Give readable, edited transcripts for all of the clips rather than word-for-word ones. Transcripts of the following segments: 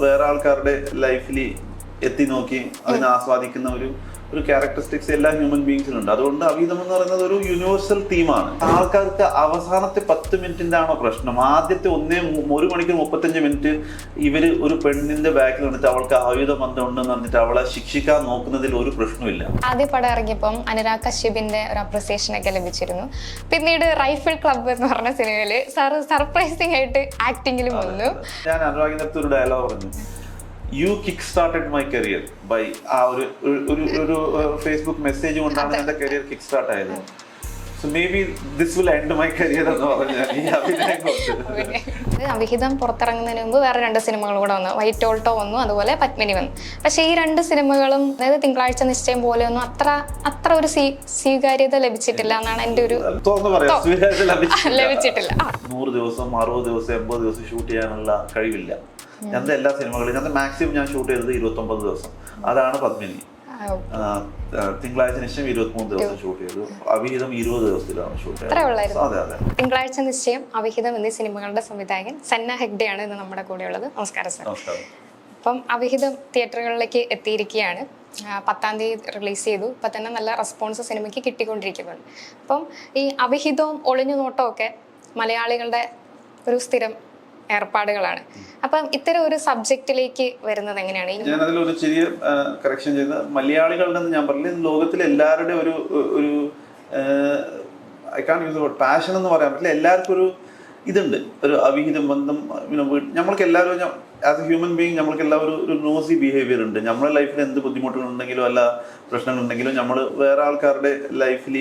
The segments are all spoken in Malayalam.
വേറെ ആൾക്കാരുടെ ലൈഫിൽ എത്തി നോക്കി അതിനെ ആസ്വാദിക്കുന്ന ഒരു ക്യാരക്ടറിസ്റ്റിക്സ് എല്ലാ ഹ്യൂമൻ ബീങ്സിലുണ്ട്. അതുകൊണ്ട് അവീതം എന്ന് പറയുന്നത് ഒരു യൂണിവേഴ്സൽ തീമാണ്. ആൾക്കാർക്ക് അവസാനത്തെ 10 മിനിറ്റിന്റെ ആണോ പ്രശ്നം, ആദ്യത്തെ 1 മണിക്കൂർ 35 മിനിറ്റ് ഇവർ ഒരു പെണ്ണിന്റെ ബാക്കിൽ വന്നിട്ട് അവൾക്ക് ആയുധ ബന്ധം ഉണ്ടെന്ന് പറഞ്ഞിട്ട് അവളെ ശിക്ഷിക്കാൻ നോക്കുന്നതിൽ ഒരു പ്രശ്നമില്ല. ആദ്യ പടം ഇറങ്ങിയപ്പം അനുരാഗ് കശ്യപിന്റെ ഒരു അപ്രിസിയേഷൻ ഒക്കെ ലഭിച്ചിരുന്നു. പിന്നീട് റൈഫിൾ ക്ലബ്ബ് എന്ന് പറഞ്ഞ സിനിമയിൽ സർപ്രൈസിംഗ് ആയിട്ട് ആക്ടിങ്ങിലും വന്നു. ഞാൻ അനുരാഗിന്റെ അടുത്ത് ഒരു ഡയലോഗ് പറഞ്ഞു, you kick started my career by ആ ഒരു ഫേസ്ബുക്ക് മെസ്സേജ് കൊണ്ടാണ് എന്റെ കരിയർ കിക്ക് സ്റ്റാർട്ട് ആയത്. So maybe this will end my career എന്ന് പറഞ്ഞാൽ ഈ അഭിനയം കൊണ്ട്. അവിഹിതം പുറത്തിറങ്ങുന്നതിന് മുമ്പ് വേറെ 2 സിനിമകൾ കൂടെ വന്നു. വൈറ്റ് ഓൾട്ടോ വന്നു, അതുപോലെ പത്മിനി വന്നു. പക്ഷേ ഈ 2 സിനിമകളും അതായത് തിങ്കളാഴ്ച നിശ്ചയം പോലെയൊന്നും അത്ര ഒരു സ്വീകാര്യത ലഭിച്ചിട്ടില്ല എന്നാണ് എൻ്റെ ഒരു ലഭിച്ചിട്ടില്ല. 100 ദിവസം 60 ദിവസം 80 ദിവസം ഷൂട്ട് ചെയ്യാനുള്ള കഴിവില്ല. ഞങ്ങളുടെ എല്ലാ സിനിമകളും ഞങ്ങളുടെ മാക്സിമം ഞാൻ ഷൂട്ട് ചെയ്തത് 29 ദിവസം. അതാണ് പത്മിനി. തിങ്കളാഴ്ച നിശ്ചയം 23 ദിവസം ഷൂട്ട് ചെയ്തു. അവിഹിതം 20 ദിവസത്തിലാണ് ഷൂട്ട് ചെയ്തത്. അതെ അതെ. തിങ്കളാഴ്ച നിശ്ചയം, അവിഹിതം എന്നീ സിനിമകളുടെ സംവിധായകൻ സന്ന ഹെഗ്ഡെയാണ് ഇന്ന് നമ്മുടെ കൂടെ ഉള്ളത്. നമസ്കാരം സർ. അപ്പം അവിഹിതം തിയേറ്ററുകളിലേക്ക് എത്തിയിരിക്കുകയാണ്. 10-ാം തീയതി റിലീസ് ചെയ്തു. ഇപ്പം തന്നെ നല്ല റെസ്പോൺസ് സിനിമയ്ക്ക് കിട്ടിക്കൊണ്ടിരിക്കുന്നുണ്ട്. അപ്പം ഈ അവിഹിതവും ഒളിഞ്ഞു നോട്ടവും ഒക്കെ മലയാളികളുടെ ഒരു സ്ഥിരം ഏർപ്പാടുകളാണ്. അപ്പം ഇത്തരം ഒരു സബ്ജക്റ്റിലേക്ക് വരുന്നത് എങ്ങനെയാണ്? ഞാൻ അതിലൊരു ചെറിയ കറക്ഷൻ ചെയ്ത മലയാളികളുടെ ഞാൻ പറഞ്ഞില്ല, ലോകത്തിലെ എല്ലാവരുടെ ഒരു I can use word passion എന്ന് പറയാൻ പറ്റില്ല. എല്ലാവർക്കും ഒരു ഇതുണ്ട്, ഒരു അവിഹിതം ബന്ധം. നമ്മൾക്ക് എല്ലാവരും ആസ് എ ഹ്യൂമൻ ബീങ് നമ്മൾക്ക് എല്ലാവരും ഒരു നോസി ബിഹേവിയർ ഉണ്ട്. നമ്മുടെ ലൈഫിൽ എന്ത് ബുദ്ധിമുട്ടുകളുണ്ടെങ്കിലും അല്ല പ്രശ്നങ്ങളുണ്ടെങ്കിലും നമ്മൾ വേറെ ആൾക്കാരുടെ ലൈഫിൽ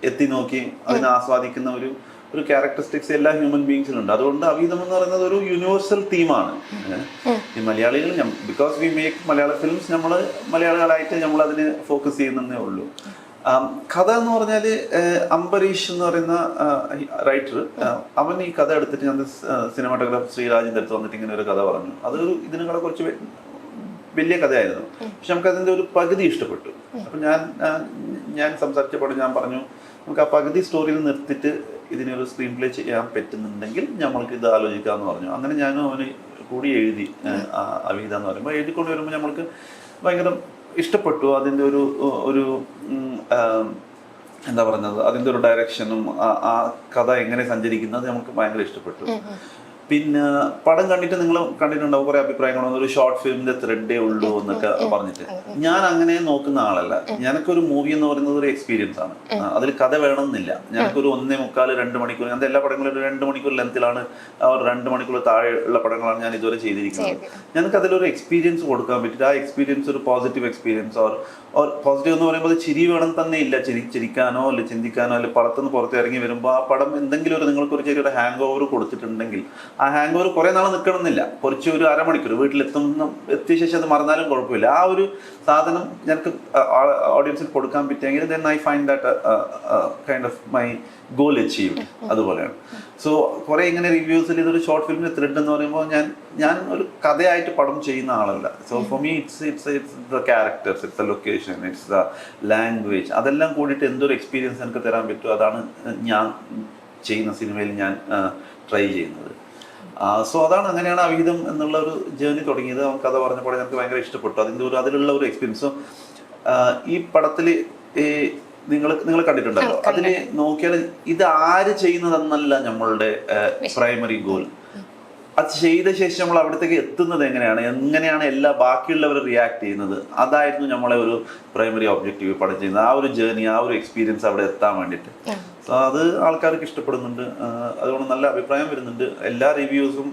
എത്തി നോക്കി അതിനെ ആസ്വാദിക്കുന്ന ഒരു ക്യാരക്ടറിസ്റ്റിക്സ് എല്ലാ ഹ്യൂമൻ ബീങ്സിലുണ്ട്. അതുകൊണ്ട് അവീതം എന്ന് പറയുന്നത് ഒരു യൂണിവേഴ്സൽ തീമാണ്. ഈ മലയാളികൾ because we make Malayala films, നമ്മൾ മലയാളികളായിട്ട് നമ്മൾ അതിന് ഫോക്കസ് ചെയ്യുന്നതേ ഉള്ളൂ. കഥ എന്ന് പറഞ്ഞാൽ അംബരീഷ് എന്ന് പറയുന്ന റൈറ്റർ, അവൻ ഈ കഥ എടുത്തിട്ട് ഞാൻ സിനിമാറ്റോഗ്രാഫർ ശ്രീരാജിൻ്റെ അടുത്ത് വന്നിട്ട് ഇങ്ങനെ ഒരു കഥ പറഞ്ഞു. അതൊരു ഇതിനേക്കാളെ കുറച്ച് വലിയ കഥയായിരുന്നു. പക്ഷെ നമുക്ക് അതിൻ്റെ ഒരു പകുതി ഇഷ്ടപ്പെട്ടു. അപ്പം ഞാൻ സംസാരിച്ചപ്പോൾ ഞാൻ പറഞ്ഞു, നമുക്ക് ആ പകുതി സ്റ്റോറിയിൽ നിർത്തിയിട്ട് ഇതിനൊരു സ്ക്രീൻ പ്ലേ ചെയ്യാൻ പറ്റുന്നുണ്ടെങ്കിൽ നമ്മൾക്ക് ഇത് ആലോചിക്കാമെന്ന് പറഞ്ഞു. അങ്ങനെ ഞാനും അവന് കൂടി എഴുതി അവിഹിത എന്ന് പറയുമ്പോൾ. എഴുതിക്കൊണ്ട് വരുമ്പോൾ നമ്മൾക്ക് ഭയങ്കര ഇഷ്ടപ്പെട്ടു. അതിൻ്റെ ഒരു എന്താ പറയുന്നത്, അതിൻ്റെ ഒരു ഡയറക്ഷനും ആ കഥ എങ്ങനെ സഞ്ചരിക്കുന്നത് നമുക്ക് ഭയങ്കര ഇഷ്ടപ്പെട്ടു. പിന്നെ പടം കണ്ടിട്ട് നിങ്ങൾ കണ്ടിട്ടുണ്ടാവും കുറെ അഭിപ്രായങ്ങളൊന്നും, ഒരു ഷോർട്ട് ഫിലിമിന്റെ ത്രെഡേ ഉള്ളൂ എന്നൊക്കെ പറഞ്ഞിട്ട്. ഞാൻ അങ്ങനെ നോക്കുന്ന ആളല്ല. ഞങ്ങൾക്കൊരു മൂവി എന്ന് പറയുന്നത് ഒരു എക്സ്പീരിയൻസ് ആണ്. അതിൽ കഥ വേണമെന്നില്ല. ഞങ്ങൾക്കൊരു 1.25-2 മണിക്കൂർ, ഞാൻ എല്ലാ പടങ്ങളും ഒരു 2 മണിക്കൂർ ലെങ്ത്തിലാണ്, 2 മണിക്കൂർ താഴെ ഉള്ള പടങ്ങളാണ് ഞാൻ ഇതുവരെ ചെയ്തിരിക്കുന്നത്. ഞങ്ങൾക്ക് അതിലൊരു എക്സ്പീരിയൻസ് കൊടുക്കാൻ പറ്റില്ല. ആ എക്സ്പീരിയൻസ് ഒരു പോസിറ്റീവ് എക്സ്പീരിയൻസ്. ഓർ പോസിറ്റീവ് എന്ന് പറയുമ്പോൾ ചിരി വേണം തന്നെ ഇല്ല, ചിരിക്കാനോ അല്ലെ ചിന്തിക്കാനോ അല്ലെ പടത്തുനിന്ന് പുറത്ത് ഇറങ്ങി വരുമ്പോൾ ആ പടം എന്തെങ്കിലും ഒരു നിങ്ങൾക്കൊരു ചെറിയൊരു ഹാങ് ഓവർ കൊടുത്തിട്ടുണ്ടെങ്കിൽ ആ ഹാങ് ഓവർ കുറേ നാൾ നിൽക്കണമെന്നില്ല. കുറച്ച് ഒരു അരമണിക്കൂർ എത്തിയ ശേഷം അത് മറന്നാലും കുഴപ്പമില്ല. ആ ഒരു സാധനം ഞങ്ങൾക്ക് ഓഡിയൻസിൽ കൊടുക്കാൻ പറ്റിയെങ്കിൽ then I find that kind of my goal achieved. അതുപോലെയാണ്. സോ കുറേ ഇങ്ങനെ റിവ്യൂസിൽ ഇതൊരു ഷോർട്ട് ഫിലിമിൻ്റെ ത്രെഡ് എന്ന് പറയുമ്പോൾ ഞാൻ ഒരു കഥയായിട്ട് പടം ചെയ്യുന്ന ആളല്ല. So for me it's the characters, it's the location, it's the language, അതെല്ലാം കൂടിയിട്ട് എന്തൊരു എക്സ്പീരിയൻസ് എനിക്ക് തരാൻ പറ്റുമോ അതാണ് ഞാൻ ചെയ്യുന്ന സിനിമയിൽ ഞാൻ ട്രൈ ചെയ്യുന്നത്. സോ അതാണ്, അങ്ങനെയാണ് അവിഹിതം എന്നുള്ള ഒരു ജേർണി തുടങ്ങിയത്. നമുക്ക് കഥ പറഞ്ഞപ്പോൾ ഞങ്ങൾക്ക് ഭയങ്കര ഇഷ്ടപ്പെട്ടു അതിലുള്ള ഒരു എക്സ്പീരിയൻസ്. ഈ പടത്തിൽ നിങ്ങൾ കണ്ടിട്ടുണ്ടല്ലോ, അതിന് നോക്കിയാൽ ഇത് ആര് ചെയ്യുന്നതെന്നല്ല നമ്മളുടെ പ്രൈമറി ഗോൾ. അത് ചെയ്ത ശേഷം നമ്മൾ അവിടത്തേക്ക് എത്തുന്നത് എങ്ങനെയാണ് എല്ലാ ബാക്കിയുള്ളവർ റിയാക്ട് ചെയ്യുന്നത്, അതായിരുന്നു നമ്മളെ ഒരു പ്രൈമറി ഒബ്ജക്റ്റീവ് പടം ചെയ്യുന്നത്. ആ ഒരു ജേർണി, ആ ഒരു എക്സ്പീരിയൻസ് അവിടെ എത്താൻ വേണ്ടിയിട്ട്. സോ അത് ആൾക്കാർക്ക് ഇഷ്ടപ്പെടുന്നുണ്ട്. അതുകൊണ്ട് നല്ല അഭിപ്രായം വരുന്നുണ്ട്. എല്ലാ റിവ്യൂസും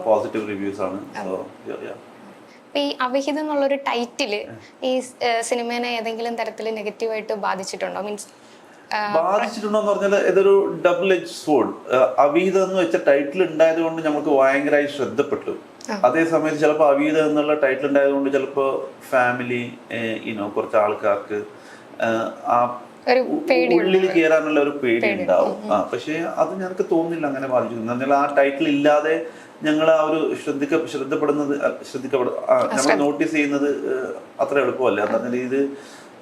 പോസിറ്റീവ് റിവ്യൂസ് ആണ്. സോ ഈ അവിഹിതം എന്നുള്ളൊരു ടൈറ്റില് ഈ സിനിമേനെ ഏതെങ്കിലും തരത്തിൽ നെഗറ്റീവായിട്ട് ബാധിച്ചിട്ടുണ്ടോ? മീൻസ് ബാധിച്ചിട്ടുണ്ടോ എന്ന് പറഞ്ഞാൽ ഇതൊരു ഡബിൾ എഡ്ജ് സ്വോർഡ്. അവിഹിതം എന്ന് വെച്ച ടൈറ്റിൽ ഉണ്ടായത് കൊണ്ട് നമുക്ക് ഭയങ്കരമായി ശ്രദ്ധപ്പെട്ടു. അതേ സമയത്ത് ചിലപ്പോൾ അവിഹിതം എന്നുള്ള ടൈറ്റിൽ ഉണ്ടായത് കൊണ്ട് ചിലപ്പോൾ ഫാമിലി കുറച്ച് ആൾക്കാർക്ക് ആ ഉള്ളിൽ കയറാനുള്ള ഒരു പേടി ഉണ്ടാവും. പക്ഷെ അത് ഞങ്ങൾക്ക് തോന്നുന്നില്ല അങ്ങനെ ബാധിച്ചു. എന്നാൽ ആ ടൈറ്റിൽ ഇല്ലാതെ ഞങ്ങൾ ആ ഒരു ഞങ്ങൾ നോട്ടീസ് ചെയ്യുന്നത് അത്ര എളുപ്പമല്ല. എന്നാൽ ഇത്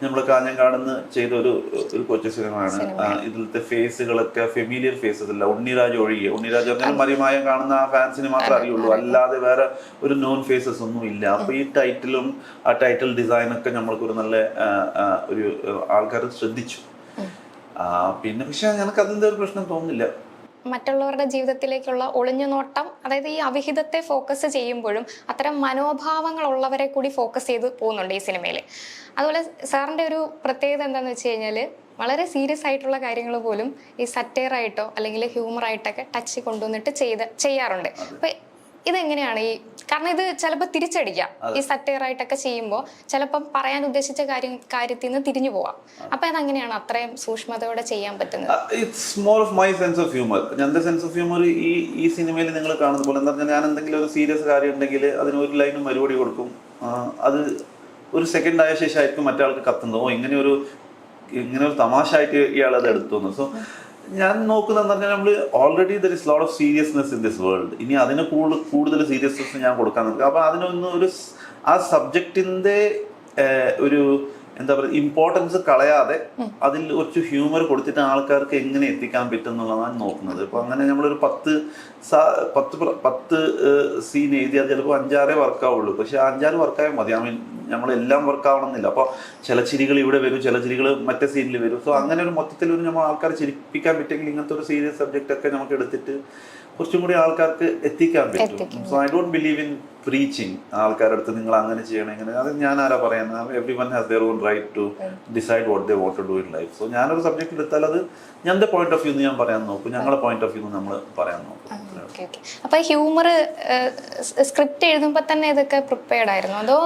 നമ്മൾ കാഞ്ഞങ്ങാടുന്ന് ചെയ്ത ഒരു കൊച്ചു സിനിമയാണ്. ഇതിലത്തെ ഫേസുകളൊക്കെ ഫെമിലിയർ ഫേസസ് അല്ല, ഉണ്ണിരാജ് ഒഴികെ. ഉണ്ണിരാജ് അങ്ങനെ മറിമായം കാണുന്ന ആ ഫാൻസിന് മാത്രമേ അറിയുള്ളൂ, അല്ലാതെ വേറെ ഒരു നോൺ ഫേസസ് ഒന്നും ഇല്ല. അപ്പൊ ഈ ടൈറ്റിലും ആ ടൈറ്റിൽ ഡിസൈനൊക്കെ നമ്മൾക്കൊരു നല്ല ഒരു ആൾക്കാർ ശ്രദ്ധിച്ചു. പിന്നെ പക്ഷെ ഞങ്ങൾക്ക് അതിന്റെ ഒരു പ്രശ്നം തോന്നുന്നില്ല. മറ്റുള്ളവരുടെ ജീവിതത്തിലേക്കുള്ള ഒളിഞ്ഞു നോട്ടം, അതായത് ഈ അവിഹിതത്തെ ഫോക്കസ് ചെയ്യുമ്പോഴും അത്തരം മനോഭാവങ്ങളുള്ളവരെ കൂടി ഫോക്കസ് ചെയ്ത് പോകുന്നുണ്ട് ഈ സിനിമയിൽ. അതുപോലെ സാറിൻ്റെ ഒരു പ്രത്യേകത എന്താണെന്ന് വെച്ച് കഴിഞ്ഞാൽ വളരെ സീരിയസ് ആയിട്ടുള്ള കാര്യങ്ങൾ പോലും ഈ സറ്റയറായിട്ടോ അല്ലെങ്കിൽ ഹ്യൂമറായിട്ടൊക്കെ ടച്ച് കൊണ്ടുവന്നിട്ട് ചെയ്യാറുണ്ട്. അപ്പം ഇതെങ്ങനെയാണ് ഈ, കാരണം ഇത് ചിലപ്പോൾ തിരിച്ചടിക്കാം, ഈ സറ്റയറായിട്ടൊക്കെ ചെയ്യുമ്പോൾ ചിലപ്പം പറയാൻ ഉദ്ദേശിച്ച കാര്യത്തിൽ നിന്ന് തിരിഞ്ഞു പോവാം. അപ്പൊ അതെങ്ങനെയാണ് അത്രയും സൂക്ഷ്മതയോടെ ചെയ്യാൻ പറ്റുന്നത്? It's more of my sense of humour. എൻ്റെ സെൻസ് ഓഫ് ഹ്യൂമർ ഈ സിനിമയിൽ നിങ്ങൾ കാണുന്ന പോലെ എന്താ പറഞ്ഞാൽ, ഞാൻ എന്തെങ്കിലും ഒരു സീരിയസ് കാര്യം ഉണ്ടെങ്കിൽ അതിന് ഒരു ലൈനും മറുപടി കൊടുക്കും. അത് ഒരു സെക്കൻഡ് ആയ ശേഷമായിരിക്കും മറ്റാൾക്ക് കത്തുന്നത്, ഓ ഇങ്ങനെ ഒരു തമാശ ആയിട്ട് ഇയാൾ അത് എടുത്തു. സോ ഞാൻ നോക്കുന്നതെന്ന് പറഞ്ഞാൽ നമ്മൾ already there is lot of seriousness in this world. ഇനി അതിന് കൂടുതൽ സീരിയസ്നെസ് ഞാൻ കൊടുക്കാൻ നോക്കുക. അപ്പോൾ അതിനൊന്ന് ആ സബ്ജക്റ്റിൻ്റെ ഒരു എന്താ പറയുക ഇമ്പോർട്ടൻസ് കളയാതെ അതിൽ കുറച്ച് ഹ്യൂമർ കൊടുത്തിട്ട് ആൾക്കാർക്ക് എങ്ങനെ എത്തിക്കാൻ പറ്റും എന്നുള്ളതാണ് നോക്കുന്നത്. ഇപ്പോൾ അങ്ങനെ നമ്മളൊരു 10 സീൻ എഴുതിയാൽ ചിലപ്പോൾ 5-6 വർക്കാവുള്ളൂ. പക്ഷെ 5-6 വർക്കായാൽ മതി. നമ്മളെല്ലാം വർക്കാവണമെന്നില്ല. അപ്പോൾ ചില ചിരികൾ ഇവിടെ വരും, ചില ചിരികൾ മറ്റേ സീനിൽ വരും. സോ അങ്ങനെ ഒരു മൊത്തത്തിൽ നമ്മൾ ആൾക്കാരെ ചിരിപ്പിക്കാൻ പറ്റുമെങ്കിൽ ഇങ്ങനത്തെ ഒരു സീരിയസ് സബ്ജക്റ്റ് ഒക്കെ നമുക്ക് എടുത്തിട്ട് കുറച്ചും കൂടി ആൾക്കാർക്ക് എത്തിക്കാൻ പറ്റും. So I don't believe in preaching ആൾക്കാരുടെ അടുത്ത് നിങ്ങൾ അങ്ങനെ ചെയ്യണം ഇങ്ങനെ. അത് ഞാൻ ആരാ പറയാൻ? Everyone has their own right to decide what they want to do in life. So ഞാനൊരു സബ്ജക്റ്റ് എടുത്താൽ അത് ഞങ്ങളുടെ പോയിന്റ് ഓഫ് വ്യൂ ഞാൻ പറയാൻ നോക്കും, ഞങ്ങളുടെ പോയിന്റ് ഓഫ് വ്യൂ നമ്മൾ പറയാൻ നോക്കും. അപ്പൊ ഹ്യൂമർ സ്ക്രിപ്റ്റ് എഴുതുമ്പോ തന്നെ ഇതൊക്കെ പ്രിപ്പയർഡ് ആയിരുന്നു അതോ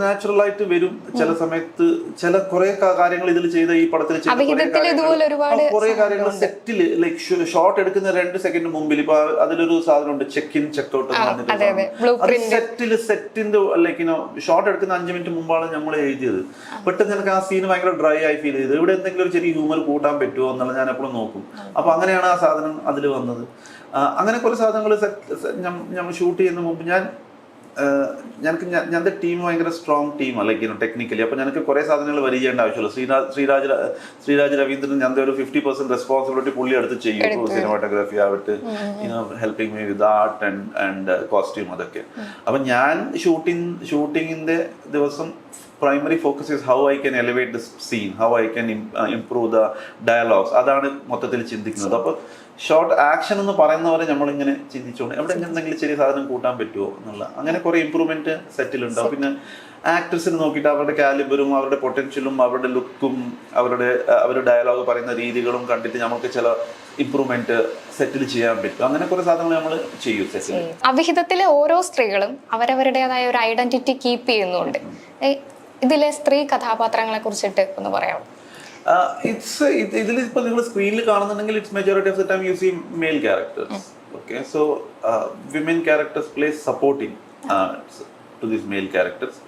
നാച്ചുറൽ ആയിട്ട് വരും? ചില സമയത്ത് ചില കുറെ കാര്യങ്ങൾ ഇതിൽ ചെയ്ത ഈ പടത്തിൽ കുറെ കാര്യങ്ങൾ സെറ്റിൽ ലൈക്ക് ഷോട്ട് എടുക്കുന്ന 2 സെക്കൻഡ് മുമ്പിൽ ഇപ്പൊ അതിലൊരു സാധനം ഉണ്ട്, ചെക്ക് ഇൻ ചെക്ക് ഔട്ട് സെറ്റിന്റെ ലൈക്ക് ഷോട്ട് എടുക്കുന്ന 5 മിനിറ്റ് മുമ്പാണ് നമ്മൾ എഴുതിയത്. പെട്ടെന്ന് എനിക്ക് ആ സീൻ ഭയങ്കര ഡ്രൈ ആയി ഫീൽ ചെയ്ത് ഇവിടെ എന്തെങ്കിലും ഒരു ചെറിയ ഹ്യൂമർ കൂട്ടാൻ പറ്റുമോ എന്നുള്ളത് ഞാൻ എപ്പോഴും നോക്കും. അപ്പൊ അങ്ങനെയാണ് ആ സാധനം അതിൽ വന്നത്. അങ്ങനെ കുറെ സാധനങ്ങൾ നമ്മൾ ഷൂട്ട് ചെയ്യുന്ന മുമ്പ് ഞങ്ങളുടെ ടീം ഭയങ്കര സ്ട്രോങ് ടീമാണ് ലൈക്ക് ടെക്നിക്കലി. അപ്പോൾ ഞങ്ങൾക്ക് കുറേ സാധനങ്ങൾ വരി ചെയ്യേണ്ട ആവശ്യമുള്ളൂ. ശ്രീരാജ് രവീന്ദ്രൻ ഞങ്ങളുടെ ഒരു 50% റെസ്പോൺസിബിലിറ്റി പുള്ളി എടുത്ത് ചെയ്യും. സിനിമാറ്റോഗ്രാഫി ആവട്ടെ, helping me with art and costume അതൊക്കെ. അപ്പം ഞാൻ ഷൂട്ടിങ്ങിൻ്റെ ദിവസം primary focus is how I can elevate the scene, how I can improve the dialogues. അതാണ് മൊത്തത്തിൽ ചിന്തിക്കുന്നത്. അപ്പോൾ ഷോർട്ട് ആക്ഷൻ എന്ന് പറയുന്നവരെ നമ്മളിങ്ങനെ ചിന്തിച്ചുകൊണ്ട് എവിടെ എന്തെങ്കിലും ചെറിയ സാധനം കൂട്ടാൻ പറ്റുമോ എന്നുള്ള അങ്ങനെ കുറേ ഇമ്പ്രൂവ്മെന്റ് സെറ്റിലുണ്ടാവും. പിന്നെ ആക്ടേഴ്സിന് നോക്കിയിട്ട് അവരുടെ കാലിബറും അവരുടെ പൊട്ടൻഷ്യലും അവരുടെ ലുക്കും അവരുടെ ഡയലോഗ് പറയുന്ന രീതികളും കണ്ടിട്ട് നമുക്ക് ചില ഇമ്പ്രൂവ്മെന്റ് സെറ്റിൽ ചെയ്യാൻ പറ്റും. അങ്ങനെ കുറെ സാധനങ്ങൾ നമ്മൾ ചെയ്യും സെറ്റിൽ. അവിഹിതത്തിലെ ഓരോ സ്ത്രീകളും അവരവരുടേതായ ഒരു ഐഡന്റിറ്റി കീപ്പ് ചെയ്യുന്നുണ്ട്. ഇതിലെ സ്ത്രീ കഥാപാത്രങ്ങളെ കുറിച്ചിട്ട് ഒന്ന് പറയാമോ? ഇതിലിപ്പോൾ നിങ്ങൾ സ്ക്രീനിൽ കാണുന്നുണ്ടെങ്കിൽ it's majority of the time you see male characters. Okay, so women characters play supporting to these male characters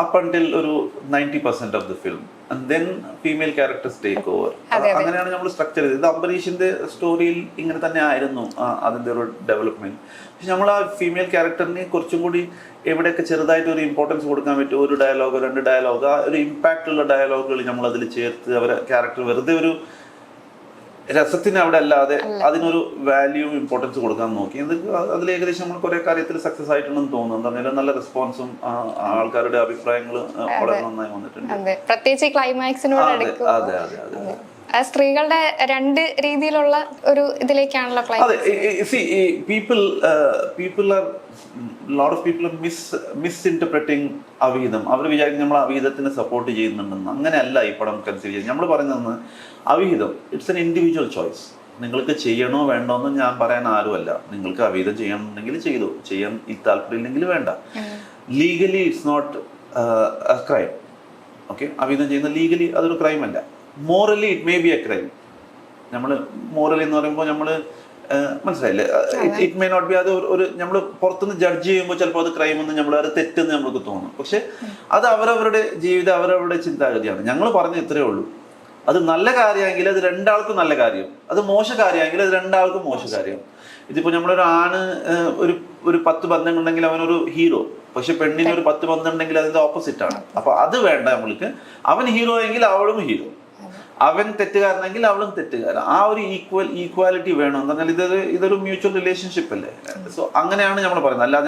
up until ഒരു 90% of the film, and then female characters take over. അങ്ങനെയാണ് നമ്മൾ സ്ട്രക്ചർ ചെയ്തത്. ഇത് അംബരീഷിന്റെ സ്റ്റോറിയിൽ ഇങ്ങനെ തന്നെ ആയിരുന്നു അതിൻ്റെ ഒരു ഡെവലപ്മെന്റ്. പക്ഷെ നമ്മൾ ആ ഫീമെയിൽ ക്യാരക്ടറിന് കുറച്ചും കൂടി എവിടെയൊക്കെ ചെറുതായിട്ട് ഒരു ഇമ്പോർട്ടൻസ് കൊടുക്കാൻ പറ്റും, 1 ഡയലോഗ് 2 ഡയലോഗ്, ആ ഒരു ഇമ്പാക്റ്റ് ഉള്ള ഡയലോഗുകൾ നമ്മൾ അതിൽ ചേർത്ത് അവരെ ക്യാരക്ടർ വെറുതെ ഒരു രസത്തിന് അവിടെ അല്ലാതെ അതിനൊരു വാല്യൂ ഇമ്പോർട്ടൻസ് കൊടുക്കാൻ നോക്കി. അതിൽ ഏകദേശം നമ്മൾ കുറെ കാര്യത്തിൽ സക്സസ് ആയിട്ടുണ്ടെന്ന് തോന്നുന്നു. എന്താ പറഞ്ഞാൽ നല്ല റെസ്പോൺസും ആൾക്കാരുടെ അഭിപ്രായങ്ങൾ വളരെ നന്നായി വന്നിട്ടുണ്ട്. പ്രത്യേകിച്ച് ക്ലൈമാക്സിനോട് അതെ അതെ അതെ സ്ത്രീകളുടെ 2 രീതിയിലുള്ള ഒരു ഇതിലേക്കാണല്ലോ ലോട്ട് ഓഫ് പീപ്പിൾ മിസ്ഇന്റർപ്രറ്റിംഗ് അവിഹിതം. അവർ വിചാരിക്കും നമ്മൾ അവിഹിതത്തിന് സപ്പോർട്ട് ചെയ്യുന്നുണ്ടെന്ന്. അങ്ങനെയല്ല ഈ പടം കൺസിഡർ ചെയ്യുന്നത്. നമ്മൾ പറയുന്നത് അവിഹിതം ഇറ്റ്സ് എൻ ഇൻഡിവിജ്വൽ ചോയ്സ്. നിങ്ങൾക്ക് ചെയ്യണോ വേണ്ടോ എന്ന് ഞാൻ പറയാൻ ആരുമല്ല. നിങ്ങൾക്ക് അവിഹിതം ചെയ്യണമെന്നുണ്ടെങ്കിൽ ചെയ്തു, ചെയ്യാൻ ഈ താല്പര്യമില്ലെങ്കിൽ വേണ്ട. Legally it's not a crime. Okay, അവിഹിതം ചെയ്യുന്ന ലീഗലി അതൊരു ക്രൈം അല്ല. Morally it may be a crime. നമ്മൾ മോറലി എന്ന് പറയുമ്പോൾ നമ്മൾ മനസ്സിലായില്ലേ, ഇറ്റ് മേ നോട്ട് ബി. അത് ഒരു നമ്മൾ പുറത്തുനിന്ന് ജഡ്ജ് ചെയ്യുമ്പോൾ ചിലപ്പോൾ അത് ക്രൈം എന്ന് നമ്മൾ അത് തെറ്റെന്ന് നമ്മൾക്ക് തോന്നും. പക്ഷെ അത് അവരവരുടെ ജീവിതം അവരവരുടെ ചിന്താഗതിയാണ്. ഞങ്ങൾ പറഞ്ഞ ഇത്രയേ ഉള്ളൂ. അത് നല്ല കാര്യമെങ്കിൽ അത് 2 ആൾക്കും നല്ല കാര്യം, അത് മോശ കാര്യമെങ്കിൽ അത് 2 ആൾക്കും മോശ കാര്യം. ഇതിപ്പോ നമ്മളൊരു ആണ് ഒരു 10 ബന്ധങ്ങളുണ്ടെങ്കിൽ അവനൊരു ഹീറോ, പക്ഷെ പെണ്ണിന് ഒരു 10 ബന്ധം ഉണ്ടെങ്കിൽ അതിന്റെ ഓപ്പോസിറ്റ് ആണ്. അപ്പൊ അത് വേണ്ട നമ്മൾക്ക്. അവൻ ഹീറോ എങ്കിൽ അവളും ഹീറോ, അവൻ തെറ്റുകാരനെങ്കിൽ അവളും തെറ്റുകാരൻ. ആ ഒരു ഈക്വാലിറ്റി വേണം. എന്താ പറഞ്ഞാൽ ഇതൊരു മ്യൂച്വൽ റിലേഷൻഷിപ്പ് അല്ലേ. സോ അങ്ങനെയാണ് നമ്മൾ പറയുന്നത്. അല്ലാതെ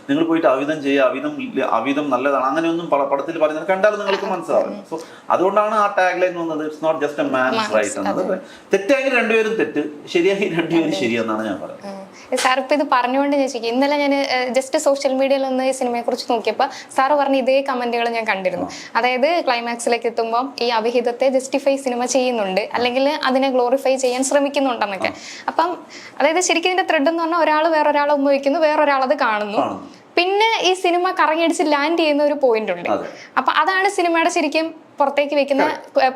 നിങ്ങൾ പോയിട്ട് അവിധം ചെയ്യുക, അവിധം നല്ലതാണ്, അങ്ങനെയൊന്നും പടത്തിൽ പറയുന്നത് കണ്ടാലും നിങ്ങൾക്ക് മനസ്സിലാവും. സോ അതുകൊണ്ടാണ് ആ ടാഗ് ലൈൻ വന്നത്, it's not just a man's right എന്നത്. തെറ്റായെങ്കിൽ രണ്ടുപേരും തെറ്റ്, ശരിയായി രണ്ടുപേരും ശരിയെന്നാണ് ഞാൻ പറയുന്നത്. സാർ ഇപ്പൊ ഇത് പറഞ്ഞുകൊണ്ട് ഞാൻ ചോദിക്കും, ഇന്നലെ ഞാൻ ജസ്റ്റ് സോഷ്യൽ മീഡിയയിൽ ഒന്ന് ഈ സിനിമയെ കുറിച്ച് നോക്കിയപ്പോൾ സാറ് പറഞ്ഞ ഇതേ കമന്റുകൾ ഞാൻ കണ്ടിരുന്നു. അതായത് ക്ലൈമാക്സിലേക്ക് എത്തുമ്പോൾ ഈ അവിഹിതത്തെ ജസ്റ്റിഫൈ സിനിമ ചെയ്യുന്നുണ്ട്, അല്ലെങ്കിൽ അതിനെ ഗ്ലോറിഫൈ ചെയ്യാൻ ശ്രമിക്കുന്നുണ്ടെന്നൊക്കെ. അപ്പം അതായത് ശരിക്കും ഇതിന്റെ ത്രെഡ് എന്ന് പറഞ്ഞാൽ ഒരാൾ വേറൊരാളെ ഉപയോഗിക്കുന്നു, വേറൊരാളത് കാണുന്നു, പിന്നെ ഈ സിനിമ കറങ്ങിയടിച്ച് ലാൻഡ് ചെയ്യുന്ന ഒരു പോയിന്റ് ഉണ്ട്. അപ്പൊ അതാണ് സിനിമയുടെ ശരിക്കും പുറത്തേക്ക് വെക്കുന്ന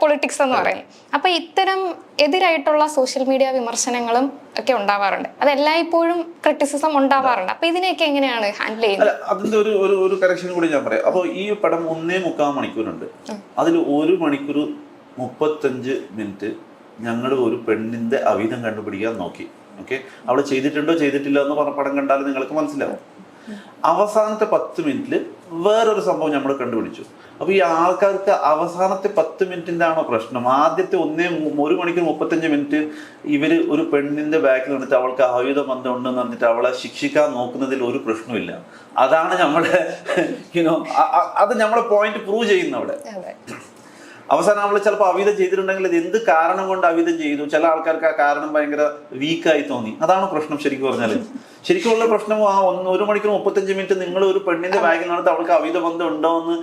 പൊളിറ്റിക്സ് എന്ന് പറയുന്നത്. അപ്പൊ ഇത്തരം എതിരായിട്ടുള്ള സോഷ്യൽ മീഡിയ വിമർശനങ്ങളും ഒക്കെ ഉണ്ടാവാറുണ്ട്, അത് എല്ലായ്പ്പോഴും ക്രിറ്റിസിസം ഉണ്ടാവാറുണ്ട്. അപ്പൊ ഇതിനെയൊക്കെ എങ്ങനെയാണ് ഹാൻഡിൽ ചെയ്യുന്നത്? അതിന്റെ ഒരു കറക്ഷൻ കൂടി ഞാൻ പറയാം. അപ്പൊ ഈ പടം 1.25 മണിക്കൂറുണ്ട്. അതിൽ 1 മണിക്കൂർ 35 മിനിറ്റ് ഞങ്ങൾ ഒരു പെണ്ണിന്റെ അവിധം കണ്ടുപിടിക്കാൻ നോക്കി. ഓക്കെ, അവൾ ചെയ്തിട്ടുണ്ടോ ചെയ്തിട്ടില്ല എന്ന് പറഞ്ഞ പടം കണ്ടാലും നിങ്ങൾക്ക് മനസ്സിലാവും. അവസാനത്തെ 10 മിനിറ്റിൽ വേറൊരു സംഭവം നമ്മൾ കണ്ടുപിടിച്ചു. അപ്പൊ ഈ ആൾക്കാർക്ക് അവസാനത്തെ 10 മിനിറ്റിന്റെ ആണോ പ്രശ്നം? ആദ്യത്തെ 1 മണിക്കൂർ 35 മിനിറ്റ് ഇവര് ഒരു പെണ്ണിന്റെ ബാക്കിൽ വന്നിട്ട് അവൾക്ക് അവിധ ബന്ധം ഉണ്ടെന്ന് പറഞ്ഞിട്ട് അവളെ ശിക്ഷിക്കാൻ നോക്കുന്നതിൽ ഒരു പ്രശ്നമില്ല. അതാണ് നമ്മളെ അത് നമ്മളെ പോയിന്റ് പ്രൂവ് ചെയ്യുന്ന അവിടെ. അവസാനം നമ്മൾ ചിലപ്പോൾ അവിധം ചെയ്തിട്ടുണ്ടെങ്കിൽ അത് എന്ത് കാരണം കൊണ്ട് അവിധം ചെയ്തു, ചില ആൾക്കാർക്ക് ആ കാരണം ഭയങ്കര വീക്കായി തോന്നി. അതാണ് പ്രശ്നം. ശരിക്കും പറഞ്ഞാല് ശരിക്കുള്ള പ്രശ്നം 1 മണിക്കൂർ 35 മിനിറ്റ് നിങ്ങൾ ഒരു പെണ്ണിന്റെ ബാഗിൽ നടത്തി അവൾക്ക് അവിധ ബന്ധം ഉണ്ടോ എന്ന്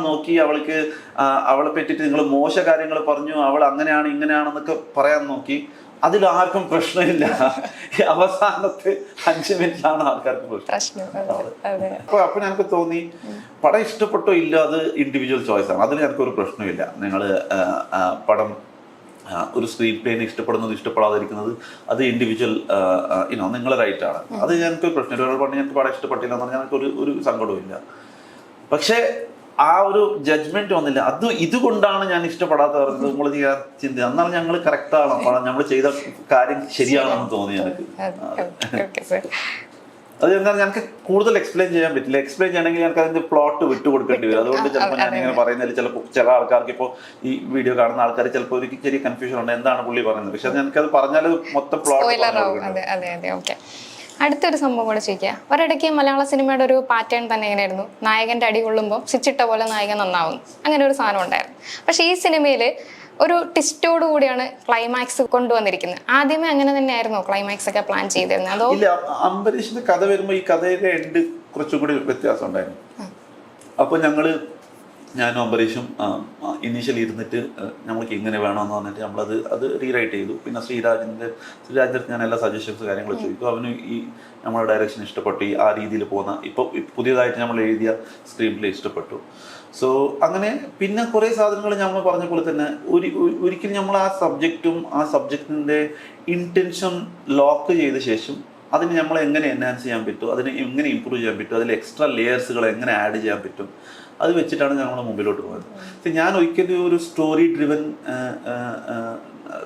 നോക്കി, അവളെ പറ്റിയിട്ട് നിങ്ങൾ മോശ കാര്യങ്ങൾ പറഞ്ഞു, അവൾ അങ്ങനെയാണ് ഇങ്ങനെയാണെന്നൊക്കെ പറയാൻ നോക്കി. അതിലാർക്കും പ്രശ്നമില്ല. അവസാനത്തെ 5 മിനിറ്റിലാണ് ആൾക്കാർക്ക് പ്രശ്നം. അപ്പൊ ഞങ്ങൾക്ക് തോന്നി പടം ഇഷ്ടപ്പെട്ടോ ഇല്ല, അത് ഇൻഡിവിജ്വൽ ചോയ്സ് ആണ്. അതിൽ ഞങ്ങൾക്കൊരു പ്രശ്നമില്ല. നിങ്ങൾ പടം ഒരു സ്ക്രീൻ പ്ലേനെ ഇഷ്ടപ്പെടുന്നത് ഇഷ്ടപ്പെടാതിരിക്കുന്നത് അത് ഇൻഡിവിജ്വൽ നിങ്ങളുടെ റൈറ്റ് ആണ്. അത് ഞങ്ങൾക്ക് പ്രശ്നമില്ല. ഒരാൾ പറഞ്ഞ് ഞങ്ങൾക്ക് പടം ഇഷ്ടപ്പെട്ടില്ല എന്ന് പറഞ്ഞാൽ ഞങ്ങൾക്ക് ഒരു സങ്കടവും ഇല്ല. പക്ഷേ ആ ഒരു ജഡ്ജ്മെന്റ് വന്നില്ല. ഇതുകൊണ്ടാണ് ഞാൻ ഇഷ്ടപ്പെടാത്ത പറഞ്ഞത്. നമ്മൾ ചെയ്യാൻ ചിന്ത എന്നാൽ ഞങ്ങൾ കറക്റ്റാണ്, നമ്മൾ ചെയ്ത കാര്യം ശരിയാണെന്ന് തോന്നി എനിക്ക്. അത് എന്നാൽ ഞങ്ങൾക്ക് കൂടുതൽ എക്സ്പ്ലെയിൻ ചെയ്യാൻ പറ്റില്ല. എക്സ്പ്ലെയിൻ ചെയ്യണമെങ്കിൽ ഞങ്ങൾക്ക് അതിന്റെ പ്ലോട്ട് വിട്ടുകൊടുക്കേണ്ടി വരും. അതുകൊണ്ട് ചിലപ്പോൾ ഞാൻ ഇങ്ങനെ പറയുന്നതിൽ ചിലപ്പോൾ ചില ആൾക്കാർക്ക് ഇപ്പോൾ ഈ വീഡിയോ കാണുന്ന ആൾക്കാർ ചിലപ്പോൾ ഒരു ചെറിയ കൺഫ്യൂഷൻ ഉണ്ട്, എന്താണ് പുള്ളി പറയുന്നത്. പക്ഷെ ഞങ്ങൾക്കത് പറഞ്ഞാൽ മൊത്തം പ്ലോട്ട്. അടുത്തൊരു സംഭവം കൂടെ ചോദിക്കുക. ഒരിടയ്ക്ക് മലയാള സിനിമയുടെ ഒരു പാറ്റേൺ തന്നെ എങ്ങനെയായിരുന്നു, നായകന്റെ അടി കൊള്ളുമ്പോൾ സ്വിച്ചിട്ട പോലെ നായകൻ നന്നാവും, അങ്ങനെ ഒരു സാധനം ഉണ്ടായിരുന്നു. പക്ഷെ ഈ സിനിമയിൽ ഒരു ട്വിസ്റ്റോട് കൂടിയാണ് ക്ലൈമാക്സ് കൊണ്ടുവന്നിരിക്കുന്നത്. ആദ്യമേ അങ്ങനെ തന്നെയായിരുന്നു ക്ലൈമാക്സ് ഒക്കെ പ്ലാൻ ചെയ്തിരുന്നത്? അതോ ഇല്ല, അംബരീഷിന്റെ കഥ വരുമ്പോൾ ഈ കഥയുടെ എൻഡ് കുറച്ചും കൂടി വ്യത്യാസം ഉണ്ടായിരുന്നു. അപ്പോൾ ഞാനും അംബരീഷും ഇനീഷ്യലി ഇരുന്നിട്ട് നമ്മൾക്ക് ഇങ്ങനെ വേണമെന്ന് പറഞ്ഞിട്ട് നമ്മളത് റീറൈറ്റ് ചെയ്തു. പിന്നെ ശ്രീരാജിൻ്റെ ഞാൻ എല്ലാ സജഷൻസ് കാര്യങ്ങളും ചോദിക്കും. അവന് ഈ നമ്മുടെ ഡയറക്ഷൻ ഇഷ്ടപ്പെട്ടു, ആ രീതിയിൽ പോകുന്ന ഇപ്പോൾ പുതിയതായിട്ട് നമ്മൾ എഴുതിയ സ്ക്രീൻ പ്ലേ ഇഷ്ടപ്പെട്ടു. സോ അങ്ങനെ പിന്നെ കുറേ സാധനങ്ങൾ നമ്മൾ പറഞ്ഞ പോലെ തന്നെ ഒരിക്കലും നമ്മൾ ആ സബ്ജക്റ്റും ആ സബ്ജക്റ്റിൻ്റെ ഇൻറ്റൻഷൻ ലോക്ക് ചെയ്ത ശേഷം അതിന് നമ്മൾ എങ്ങനെ എൻഹാൻസ് ചെയ്യാൻ പറ്റും, അതിനെ എങ്ങനെ ഇമ്പ്രൂവ് ചെയ്യാൻ പറ്റും, അതിൽ എക്സ്ട്രാ ലെയേഴ്സുകൾ എങ്ങനെ ആഡ് ചെയ്യാൻ പറ്റും, അത് വെച്ചിട്ടാണ് ഞങ്ങൾ മുമ്പിലോട്ട് പോയത്. ഞാൻ ഒരിക്കലും ഒരു സ്റ്റോറി ഡ്രിവൻ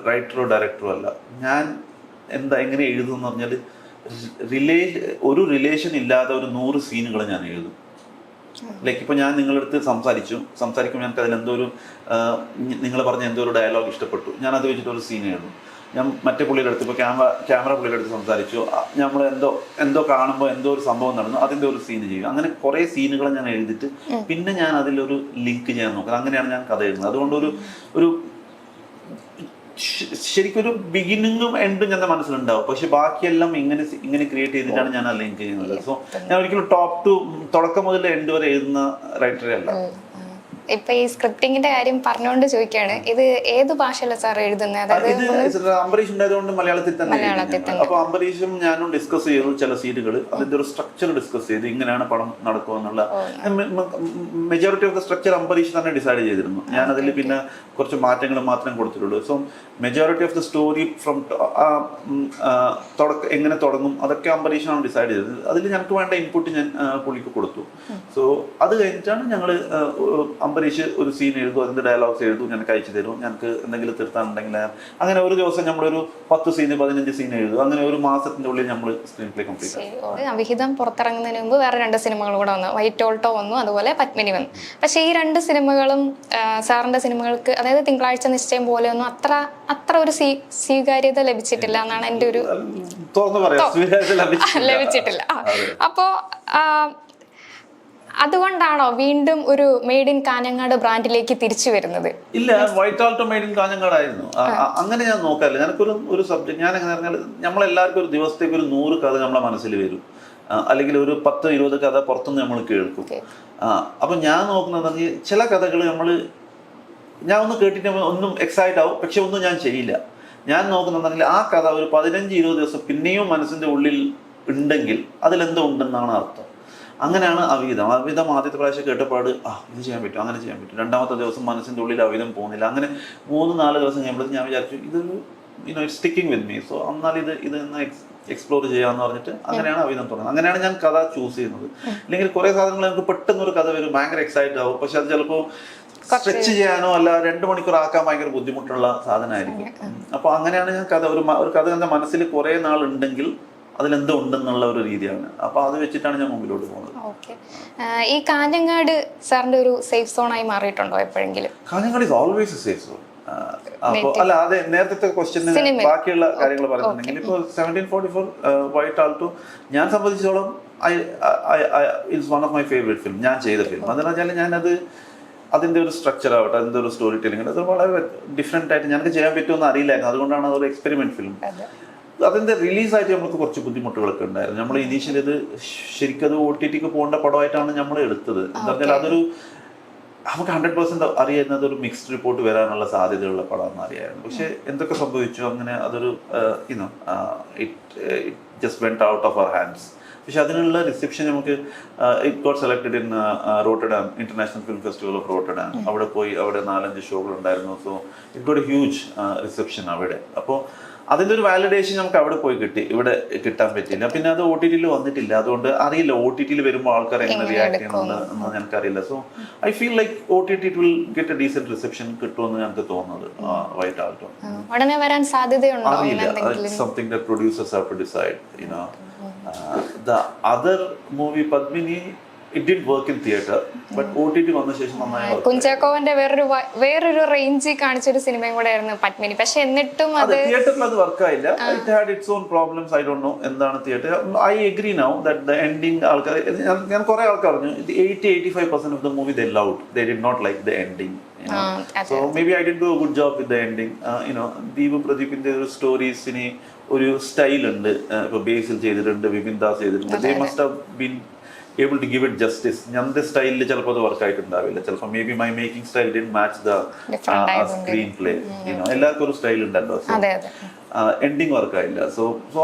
റൈറ്ററോ ഡയറക്ടറോ അല്ല. ഞാൻ എങ്ങനെ എഴുതും എന്ന് പറഞ്ഞാൽ ഒരു റിലേഷൻ ഇല്ലാതെ ഒരു 100 സീനുകൾ ഞാൻ എഴുതും. ലൈക്ക് ഇപ്പോൾ ഞാൻ നിങ്ങളടുത്ത് സംസാരിക്കുമ്പോൾ ഞങ്ങൾക്ക് അതിലെന്തോ നിങ്ങൾ പറഞ്ഞ എന്തോ ഒരു ഡയലോഗ് ഇഷ്ടപ്പെട്ടു, ഞാൻ അത് വെച്ചിട്ട് ഒരു സീൻ എഴുതും. ഞാൻ മറ്റേ പുള്ളിയുടെ അടുത്ത് ഇപ്പോൾ ക്യാമറ പുള്ളിയുടെ അടുത്ത് സംസാരിച്ചു, നമ്മൾ എന്തോ കാണുമ്പോൾ എന്തോ ഒരു സംഭവം നടന്നു, അതിൻ്റെ ഒരു സീൻ ചെയ്യും. അങ്ങനെ കുറേ സീനുകൾ ഞാൻ എഴുതിയിട്ട് പിന്നെ ഞാൻ അതിലൊരു ലിങ്ക് ചെയ്യാൻ നോക്കുന്നത്. അങ്ങനെയാണ് ഞാൻ കഥ എഴുതുന്നത്. അതുകൊണ്ട് ഒരു ശരിക്കൊരു ബിഗിനിങ്ങും എൻഡും എൻ്റെ മനസ്സിലുണ്ടാവും. പക്ഷെ ബാക്കിയെല്ലാം ഇങ്ങനെ ക്രിയേറ്റ് ചെയ്തിട്ടാണ് ഞാൻ ആ ലിങ്ക് ചെയ്യുന്നത്. സോ ഞാൻ ഒരിക്കലും ടോപ്പ് ടു തുടക്കം മുതൽ എൻഡ് വരെ എഴുതുന്ന റൈറ്ററേ അല്ല. ഇപ്പൊ ഈ സ്ക്രിപ്റ്റിംഗിന്റെ കാര്യം പറഞ്ഞുകൊണ്ട് ചോദിക്കുകയാണ്, ഇത് ഏത് ഭാഷയിലാണ് സാർ എഴുതുന്നത്? ഇത് അംബരീഷ് ഉണ്ടായതുകൊണ്ട് മലയാളത്തിൽ തന്നെ. അപ്പൊ അംബരീഷും ഞാനും ഡിസ്കസ് ചെയ്തു ചില സീനുകൾ, അതിന്റെ ഒരു സ്ട്രക്ചർ ഡിസ്കസ് ചെയ്തു, ഇങ്ങനെയാണ് പടം നടക്കുക എന്നുള്ള majority of the structure Ambareesh തന്നെ ഡിസൈഡ് ചെയ്തിരുന്നു. ഞാൻ അതിൽ പിന്നെ കുറച്ച് മാറ്റങ്ങൾ മാത്രം കൊടുത്തിട്ടുള്ളൂ. So majority of the story from എങ്ങനെ തുടങ്ങും അതൊക്കെ അംബരീഷാണ് ഡിസൈഡ് ചെയ്തത്. അതിൽ ഞങ്ങൾക്ക് വേണ്ട ഇൻപുട്ട് ഞാൻ പുള്ളിക്ക് കൊടുത്തു. സോ അത് കഴിഞ്ഞിട്ടാണ് ഞങ്ങൾ അംബരീഷ് ഒരു സീൻ എഴുതും, അതിന്റെ ഡയലോഗ്സ് എഴുതും, ഞങ്ങൾക്ക് അയച്ചു തരും, ഞങ്ങൾക്ക് എന്തെങ്കിലും തിരുത്താനുണ്ടെങ്കിൽ അങ്ങനെ ഒരു ദിവസം നമ്മളൊരു 10 സീന് 15 സീൻ എഴുതും. അങ്ങനെ ഒരു മാസത്തിന്റെ ഉള്ളിൽ നമ്മൾ സ്ക്രീൻ പ്ലേ കംപ്ലീറ്റ്. അവിഹിതം പുറത്തിറങ്ങുന്നതിന് മുമ്പ് വേറെ 2 സിനിമകൾ കൂടെ വന്നു, വൈറ്റ് ഓൾട്ടോ വന്നു, അതുപോലെ പത്മിനി വന്നു. പക്ഷേ ഈ 2 സിനിമകളും സാറിന്റെ സിനിമകൾക്ക്, അതായത് തിങ്കളാഴ്ച നിശ്ചയം പോലെയൊന്നും അത്ര ഒരു സ്വീകാര്യത ലഭിച്ചിട്ടില്ല എന്നാണ് എൻ്റെ ഒരു ലഭിച്ചിട്ടില്ല. അപ്പോ അതുകൊണ്ടാണോ വീണ്ടും ഒരു മെയ്ഡ് ഇൻ കാഞ്ഞങ്ങാട് ബ്രാൻഡിലേക്ക് തിരിച്ചു വരുന്നത്? ഇല്ല, white Alto made in Kanhangad ആയിരുന്നു. അങ്ങനെ ഞാൻ നോക്കാറില്ല. ഞങ്ങൾക്കൊരു സബ്ജക്ട്, ഞാൻ എങ്ങനെ പറഞ്ഞാൽ നമ്മളെല്ലാവർക്കും ഒരു ദിവസത്തേക്ക് ഒരു 100 കഥ നമ്മളെ മനസ്സിൽ വരും, അല്ലെങ്കിൽ ഒരു 10-20 കഥ പുറത്തുനിന്ന് നമ്മൾ കേൾക്കും. അപ്പൊ ഞാൻ നോക്കുന്നത് ചില കഥകൾ ഞാൻ ഒന്ന് കേട്ടിട്ട് ഒന്നും എക്സൈറ്റ് ആവും, പക്ഷെ ഒന്നും ഞാൻ ചെയ്യില്ല. ഞാൻ നോക്കുന്നുണ്ടെങ്കിൽ ആ കഥ ഒരു 15-20 ദിവസം പിന്നെയും മനസ്സിന്റെ ഉള്ളിൽ ഉണ്ടെങ്കിൽ അതിലെന്തോ ഉണ്ടെന്നാണ് അർത്ഥം. അങ്ങനെയാണ് അവിഹിതം. ആദ്യത്തെ പ്രാവശ്യം കേട്ടപ്പാട് ഇത് ചെയ്യാൻ പറ്റും, അങ്ങനെ ചെയ്യാൻ പറ്റും. 2ാമത്തെ ദിവസം മനസ്സിന്റെ ഉള്ളിൽ അവിഹിതം പോകുന്നില്ല. അങ്ങനെ 3-4 ദിവസം കഴിയുമ്പോഴത്തേക്ക് ഞാൻ വിചാരിച്ചു ഇതൊരു it's sticking with me, so എന്നാൽ ഇത് എക്സ്പ്ലോർ ചെയ്യാന്ന് പറഞ്ഞിട്ട് അങ്ങനെയാണ് അവിഹിതം തുടങ്ങുന്നത്. അങ്ങനെയാണ് ഞാൻ കഥ ചൂസ് ചെയ്യുന്നത്. അല്ലെങ്കിൽ കുറെ സാധനങ്ങൾ നമുക്ക് പെട്ടെന്ന് ഒരു കഥ വരും, ഭയങ്കര എക്സൈറ്റ് ആവും, പക്ഷെ അത് ചിലപ്പോൾ സ്ട്രെച്ച് ചെയ്യാനോ അല്ല 2 മണിക്കൂർ ആക്കാൻ ഭയങ്കര ബുദ്ധിമുട്ടുള്ള സാധനമായിരിക്കും. അപ്പൊ അങ്ങനെയാണ് ഞാൻ കഥ ഒരു കഥ എന്റെ മനസ്സിൽ കുറെ നാൾ ഉണ്ടെങ്കിൽ അതിലെന്തോ ഉണ്ടെന്നുള്ള ഒരു രീതിയാണ്. അപ്പൊ അത് വെച്ചിട്ടാണ് ഞാൻ മുമ്പിലോട്ട് പോകുന്നത്. ഈ കാഞ്ഞങ്ങാട് സാറിന്റെ ഒരു സേഫ് സോൺ ആയി മാറിയിട്ടുണ്ടോ എപ്പോഴെങ്കിലും? Kanhangad is always A safe zone. അപ്പൊ അല്ല, അതെ, നേരത്തെ ക്വസ്റ്റ്യന് ബാക്കിയുള്ള കാര്യങ്ങൾ പറയുന്നുണ്ടെങ്കിൽ ഇപ്പോൾ 1744 വൈറ്റ് ആൾട്ടോ ഞാൻ സംബന്ധിച്ചോളം it's one of my favourite film, ഞാൻ ചെയ്ത ഫിലിം. അതെന്ന് വെച്ചാൽ ഞാനത് അതിന്റെ ഒരു സ്ട്രക്ചർ ആവട്ടെ, അതിന്റെ ഒരു സ്റ്റോറി ടെല്ലിംഗ്, അത് വളരെ ഡിഫറെന്റ് ആയിട്ട് ഞങ്ങൾക്ക് ചെയ്യാൻ പറ്റുമെന്ന് അറിയില്ലായിരുന്നു. അതുകൊണ്ടാണ് അതൊരു എക്സ്പെരിമെന്റ് ഫിലിം. അതിന്റെ റിലീസായിട്ട് നമുക്ക് കുറച്ച് ബുദ്ധിമുട്ടുകളൊക്കെ ഉണ്ടായിരുന്നു. നമ്മൾ ഇനീഷ്യലി ഇത് ശരിക്കും അത് OTT പോകേണ്ട പടമായിട്ടാണ് നമ്മൾ എടുത്തത്. എന്താ പറഞ്ഞാൽ അതൊരു നമുക്ക് 100% അറിയുന്നത് ഒരു മിക്സ്ഡ് റിപ്പോർട്ട് വരാനുള്ള സാധ്യതയുള്ള പടമാണെന്ന് അറിയാമായിരുന്നു. പക്ഷെ എന്തൊക്കെ സംഭവിച്ചു, അങ്ങനെ അതൊരു it just went out of our hands. പക്ഷെ അതിനുള്ള റിസപ്ഷൻ നമുക്ക് it got selected in Rotterdam, International Film Festival of Rotterdam. അവിടെ പോയി, അവിടെ 4-5 ഷോകൾ ഉണ്ടായിരുന്നു. So it got a huge reception അവിടെ. അപ്പോൾ അതിന്റെ ഒരു വാലിഡേഷൻ നമുക്ക് അവിടെ പോയി കിട്ടി, ഇവിടെ കിട്ടാൻ പറ്റില്ല. പിന്നെ അത് OTT വന്നിട്ടില്ല, അതുകൊണ്ട് അറിയില്ല OTT വരുമ്പോൾ ആൾക്കാർ എങ്ങനെ റിയാക്ട് ചെയ്യണമെന്ന് ഞങ്ങൾക്കറിയില്ല. So I feel like OTT will get a decent reception കിട്ടുമെന്ന് ഞങ്ങൾക്ക് തോന്നുന്നത്. വൈറ്റ് ആൾട്ടോ ഉടനെ വരാൻ സാധ്യതയുണ്ടോ? അറിയില്ല, something that producers have to decide. The other movie Padmini, it did work in theatre, but OTT വന്ന ശേഷം നന്നായി. കുഞ്ചാക്കോവന്റെ വേറൊരു റേഞ്ച് കാണിച്ചൊരു സിനിമയും കൂടെ ആയിരുന്നു പത്മിനി. പക്ഷെ എന്നിട്ടും അത് തിയേറ്ററിൽ അത് വർക്കായില്ല. It had its own problems. I don't know എന്താണ് theatre. I agree now that the ending ആൾക്കാർ, ഞാൻ കുറെ ആൾക്കാർ പറഞ്ഞു 80-85% of the movie they loved. They did not like the ending. So maybe I didn't do a good job with the ending. Deepu പ്രദീപിന്റെ ഒരു സ്റ്റോറീസിന് ഒരു സ്റ്റൈൽ ഉണ്ട്. ഇപ്പൊ ബേസിൽ ചെയ്തിട്ടുണ്ട്, വിപിൻ ദാസ് ചെയ്തിട്ടുണ്ട്. They must have been able to give it justice. ഞങ്ങളുടെ സ്റ്റൈലിൽ ചിലപ്പോൾ അത് വർക്കായിട്ടുണ്ടാവില്ല. ചിലപ്പോൾ maybe my making style didn't match the screenplay. എല്ലാവർക്കും ഒരു സ്റ്റൈൽ ഉണ്ടല്ലോ. എൻഡിങ് വർക്കായില്ല. So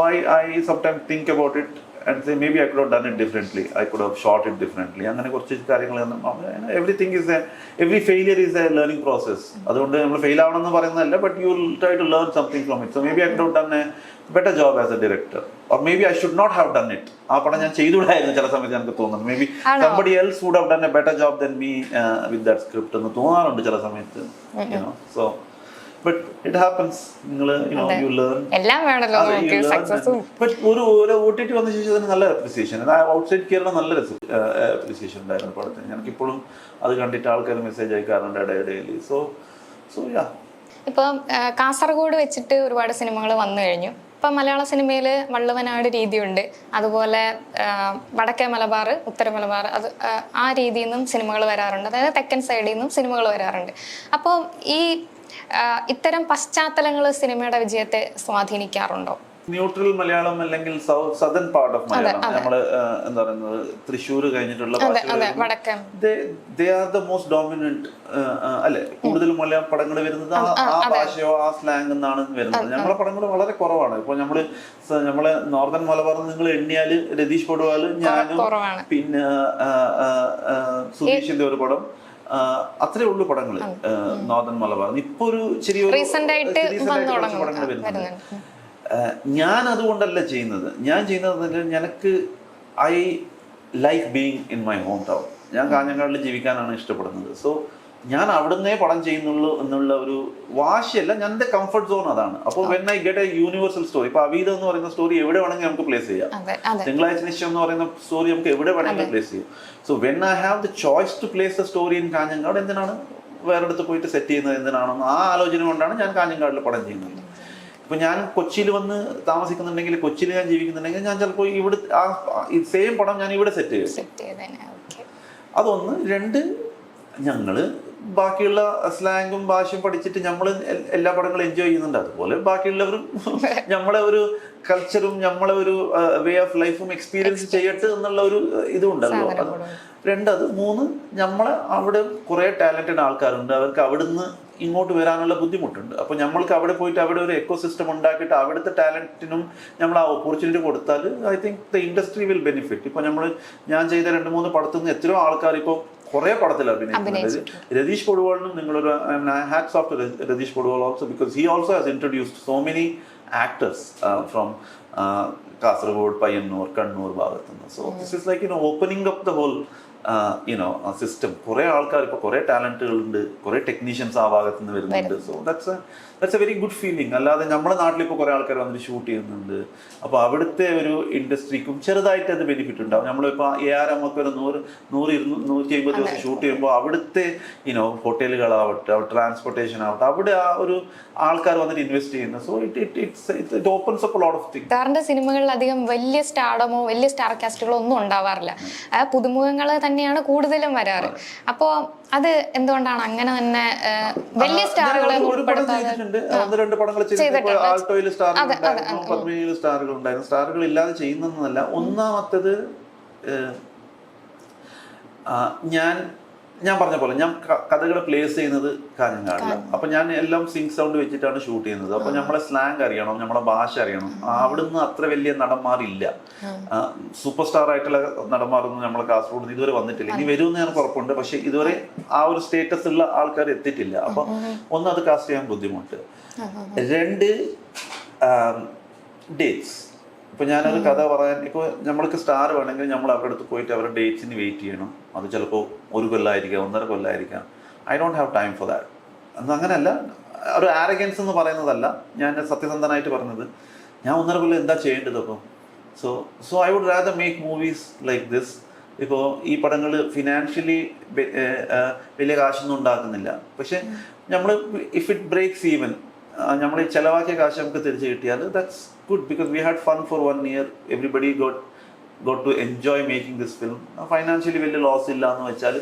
I sometimes think about it and say maybe I could have done it differently. I could have shot it differently. അങ്ങനെ കുറച്ച് കാര്യങ്ങൾ everything is every failure is a learning process. അതുകൊണ്ട് നമ്മൾ ഫെയിൽ ആവണമെന്ന് പറയുന്നതല്ല, but you will try to learn something from it. So maybe I could have done a better job as a director, or maybe I should not have done it. ആ പടം ഞാൻ ചെയ്തുകൂടായിരുന്നു ചില സമയത്ത് എനിക്ക് തോന്നുന്നു. Maybe somebody else would have done a better job than me with that script എന്ന് തോന്നാറുണ്ട് ചില സമയത്ത്. So but it happens. You learn. എല്ലാം വേണല്ലോ നമുക്ക് സക്സസ്. But ഒരു OTT വന്ന ശേഷം അതിന് നല്ല അപ്രിസിയേഷൻ, ഔട്ട്സൈഡ് കേരള നല്ല അപ്രിസിയേഷൻ ഉണ്ടായിരുന്നു പടത്തിന്. ഞങ്ങൾക്ക് ഇപ്പോഴും അത് കണ്ടിട്ട് ആൾക്കാർ മെസ്സേജ് അയക്കാറുണ്ട് ഇടയിടയിൽ. So yeah. ഇപ്പം കാസർഗോഡ് വെച്ചിട്ട് ഒരുപാട് സിനിമകൾ വന്നു കഴിഞ്ഞു. ഇപ്പം മലയാള സിനിമയിൽ വള്ളുവനാട് രീതിയുണ്ട്, അതുപോലെ വടക്കേ മലബാർ, ഉത്തര മലബാർ, അത് ആ രീതിയിൽ നിന്നും സിനിമകൾ വരാറുണ്ട്. അതായത് തെക്കൻ സൈഡിൽ നിന്നും സിനിമകൾ വരാറുണ്ട്. അപ്പോൾ ഈ ഇത്തരം പശ്ചാത്തലങ്ങൾ സിനിമയുടെ വിജയത്തെ സ്വാധീനിക്കാറുണ്ടോ? ന്യൂട്രൽ മലയാളം അല്ലെങ്കിൽ സദൻ പാർട്ട് ഓഫ് മലയാളം, നമ്മള് എന്താ പറയുന്നത് തൃശ്ശൂർ കഴിഞ്ഞിട്ടുള്ള they are the most dominant അല്ലെ. കൂടുതൽ മലയാളം പടങ്ങൾ വരുന്നത് ആ ഭാഷയോ ആ സ്ലാങ് എന്നാണ് വരുന്നത്. നമ്മളെ പടങ്ങൾ വളരെ കുറവാണ്. ഇപ്പൊ നമ്മളെ നോർത്തേൺ മലബാറിൽ നിങ്ങൾ എണ്ണിയാല് രതീഷ് പൊടുവാൾ, ഞാനും, പിന്നെ സുധീഷിന്റെ ഒരു പടം, അത്രേ ഉള്ളു പടങ്ങള് നോർത്തേൺ മലബാർ. ഇപ്പൊ ഒരു ചെറിയൊരു പടങ്ങൾ വരുന്നുണ്ട്. ഞാൻ അതുകൊണ്ടല്ല ചെയ്യുന്നത്. ഞാൻ ചെയ്യുന്നത് എനിക്ക് I like being in my home town. ഞാൻ കാഞ്ഞങ്ങാടിൽ ജീവിക്കാനാണ് ഇഷ്ടപ്പെടുന്നത്. സോ ഞാൻ അവിടുന്നേ പടം ചെയ്യുന്നുള്ളൂ എന്നുള്ള ഒരു വാശിയല്ല, ഞാൻ എൻ്റെ കംഫർട്ട് സോൺ അതാണ്. അപ്പോൾ when I get A universal story, ഇപ്പൊ അവീതം എന്ന് പറയുന്ന സ്റ്റോറി എവിടെ വേണമെങ്കിൽ നമുക്ക് പ്ലേസ് ചെയ്യാം. തിങ്കളാഴ്ച നിശ്ചയം എന്ന് പറയുന്ന സ്റ്റോറി നമുക്ക് എവിടെ വേണമെങ്കിലും പ്ലേസ് ചെയ്യാം. So when I have the choice to place the story in Kanhangad, എന്തിനാണ് വേറെ അടുത്ത് പോയിട്ട് സെറ്റ് ചെയ്യുന്നത് എന്തിനാണെന്ന് ആ ആലോചന കൊണ്ടാണ് ഞാൻ കാഞ്ഞങ്ങാടിൽ പടം ചെയ്യുന്നത്. ഇപ്പൊ ഞാൻ കൊച്ചിയിൽ വന്ന് താമസിക്കുന്നുണ്ടെങ്കിൽ, കൊച്ചിയിൽ ഞാൻ ജീവിക്കുന്നുണ്ടെങ്കിൽ, ഞാൻ ചിലപ്പോൾ ഇവിടെ ആ സെയിം പടം ഞാൻ ഇവിടെ സെറ്റ് ചെയ്യും. അതൊന്ന്. രണ്ട്, ഞങ്ങള് ബാക്കിയുള്ള സ്ലാങ്ങും ഭാഷയും പഠിച്ചിട്ട് നമ്മൾ എല്ലാ പടങ്ങളും എൻജോയ് ചെയ്യുന്നുണ്ട്. അതുപോലെ ബാക്കിയുള്ളവരും നമ്മളെ ഒരു കൾച്ചറും നമ്മളെ ഒരു വേ ഓഫ് ലൈഫും എക്സ്പീരിയൻസ് ചെയ്യട്ടെ എന്നുള്ള ഒരു ഇതുണ്ടല്ലോ. രണ്ടത്. മൂന്ന്, നമ്മളെ അവിടെ കുറെ ടാലന്റഡ് ആൾക്കാരുണ്ട്, അവർക്ക് അവിടുന്ന് ഇങ്ങോട്ട് വരാനുള്ള ബുദ്ധിമുട്ടുണ്ട്. അപ്പോൾ നമ്മൾക്ക് അവിടെ പോയിട്ട് അവിടെ ഒരു എക്കോ സിസ്റ്റം ഉണ്ടാക്കിയിട്ട് അവിടുത്തെ ടാലന്റിനും നമ്മൾ ആ ഓപ്പർച്യൂണിറ്റി കൊടുത്താൽ I think the industry will benefit. ഇപ്പോൾ ഞാൻ ചെയ്ത 2-3 പടത്തിൽ നിന്ന് എത്രയോ ആൾക്കാർ ഇപ്പോൾ കുറേ പടത്തിൽ അഭിനയിക്കുന്നത്. രതീഷ് പൊടുവാളിനും നിങ്ങളൊരു hats off to Ratheesh Poduval also, because he also has introduced so many actors from Kasaragod, Payyanur, Kannur ഭാഗത്തുനിന്ന്. So this is like opening up the whole system. കുറെ ആൾക്കാർ ഇപ്പോൾ കുറെ ടാലന്റുകളുണ്ട്, കുറെ ടെക്നീഷ്യൻസ് ആ ഭാഗത്ത് നിന്ന് വരുന്നുണ്ട്. So that's A very good feeling. അല്ലാതെ നമ്മുടെ നാട്ടിൽ ഇപ്പോൾ കുറെ ആൾക്കാർ വന്നിട്ട് ഷൂട്ട് ചെയ്യുന്നുണ്ട്. അപ്പോൾ അവിടുത്തെ ഒരു ഇൻഡസ്ട്രിക്കും ചെറുതായിട്ട് അത് ബെനിഫിറ്റ് ഉണ്ടാവും. നമ്മളിപ്പോൾ നമുക്ക് ഒരു 100-150 ദിവസം ഷൂട്ട് ചെയ്യുമ്പോൾ അവിടുത്തെ ഹോട്ടലുകളാവട്ടെ, ട്രാൻസ്പോർട്ടേഷൻ ആവട്ടെ, അവിടെ ആ ഒരു ആൾക്കാർ വന്നിട്ട് ഇൻവെസ്റ്റ് ചെയ്യുന്നത്. So it opens up a lot of things. സാറിന്റെ സിനിമകളിൽ അധികം വലിയ സ്റ്റാർഡമോ വലിയ സ്റ്റാർ കാസ്റ്റുകളോ ഒന്നും ഉണ്ടാവാറില്ല. പുതുമുഖങ്ങൾ തന്നെയാണ് കൂടുതലും വരാറ്. അപ്പോ അത് എന്തുകൊണ്ടാണ് അങ്ങനെ തന്നെ വലിയ സ്റ്റാറുകളെ സ്റ്റാറുകൾ ഇല്ലാതെ ചെയ്യുന്നതല്ല. ഒന്നാമത്തത്, ഞാൻ പറഞ്ഞ പോലെ ഞാൻ കഥകൾ പ്ലേസ് ചെയ്യുന്നത് കാഞ്ഞങ്ങാടിലാണ്. അപ്പൊ ഞാൻ എല്ലാം സിങ്ക് സൗണ്ട് വെച്ചിട്ടാണ് ഷൂട്ട് ചെയ്യുന്നത്. അപ്പൊ നമ്മളെ സ്ലാങ് അറിയണം, നമ്മളെ ഭാഷ അറിയണം. അവിടുന്ന് അത്ര വലിയ നടന്മാരില്ല, സൂപ്പർ സ്റ്റാർ ആയിട്ടുള്ള നടന്മാരൊന്നും നമ്മളെ കാസർഗോഡ് ഇതുവരെ വന്നിട്ടില്ല. ഇനി വരുമെന്ന് ഞാൻ ഉറപ്പുണ്ട്, പക്ഷെ ഇതുവരെ ആ ഒരു സ്റ്റേറ്റസ് ഉള്ള ആൾക്കാർ എത്തിയിട്ടില്ല. അപ്പൊ ഒന്ന്, അത് കാസ്റ്റ് ചെയ്യാൻ ബുദ്ധിമുട്ട്. രണ്ട്, ഡേറ്റ്സ്. ഇപ്പൊ ഞാനൊരു കഥ പറയാൻ, ഇപ്പോൾ നമ്മൾക്ക് സ്റ്റാർ വേണമെങ്കിൽ നമ്മൾ അവരുടെ അടുത്ത് പോയിട്ട് അവരുടെ ഡേറ്റ്സിന് വെയിറ്റ് ചെയ്യണം. അത് ചിലപ്പോൾ 1 കൊല്ലമായിരിക്കാം, 1.5 കൊല്ലമായിരിക്കാം. I don't have time for that. അങ്ങനെയല്ല, ഒരു ആരഗൻസ് എന്ന് പറയുന്നതല്ല, ഞാൻ സത്യസന്ധനായിട്ട് പറഞ്ഞത്. ഞാൻ 1.5 കൊല്ലം എന്താ ചെയ്യേണ്ടത് അപ്പം? So I would rather make movies like this. ഇപ്പോൾ ഈ പടങ്ങൾ ഫിനാൻഷ്യലി വലിയ കാശൊന്നും ഉണ്ടാക്കുന്നില്ല, പക്ഷെ നമ്മൾ ഇഫ് ഇറ്റ് ബ്രേക്സ് ഈവൻ, നമ്മൾ ഈ ചിലവാക്കിയ കാശ് നമുക്ക് തിരിച്ചു കിട്ടിയാൽ that's good because we had fun for 1 year. Everybody got to enjoy making this film. Financially വലിയ ലോസ് ഇല്ല എന്ന് വെച്ചാൽ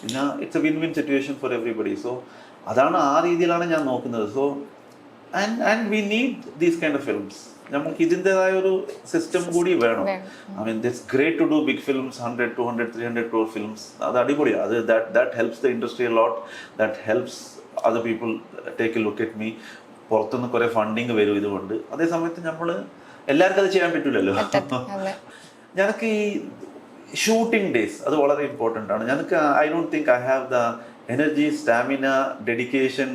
പിന്നെ it's a win win situation for everybody. So അതാണ്, ആ രീതിയിലാണ് ഞാൻ നോക്കുന്നത്. So and we need these kind of films. നമുക്ക് ഇതിൻ്റെതായ ഒരു സിസ്റ്റം കൂടി വേണം. I mean it's great to do big films, 100, 200, 300 crore films. അത് അടിപൊളിയാണ്. അത് that helps the industry a lot. That helps other people take a look at me. പുറത്തുനിന്ന് കുറെ ഫണ്ടിങ് വരും ഇതുകൊണ്ട്. അതേ സമയത്ത് നമ്മൾ എല്ലാവർക്കും അത് ചെയ്യാൻ പറ്റില്ലല്ലോ. ഞങ്ങൾക്ക് ഈ ഷൂട്ടിംഗ് ഡേയ്സ് അത് വളരെ ഇമ്പോർട്ടൻ്റ് ആണ്. ഞങ്ങൾക്ക് I don't think I have the energy, stamina, dedication,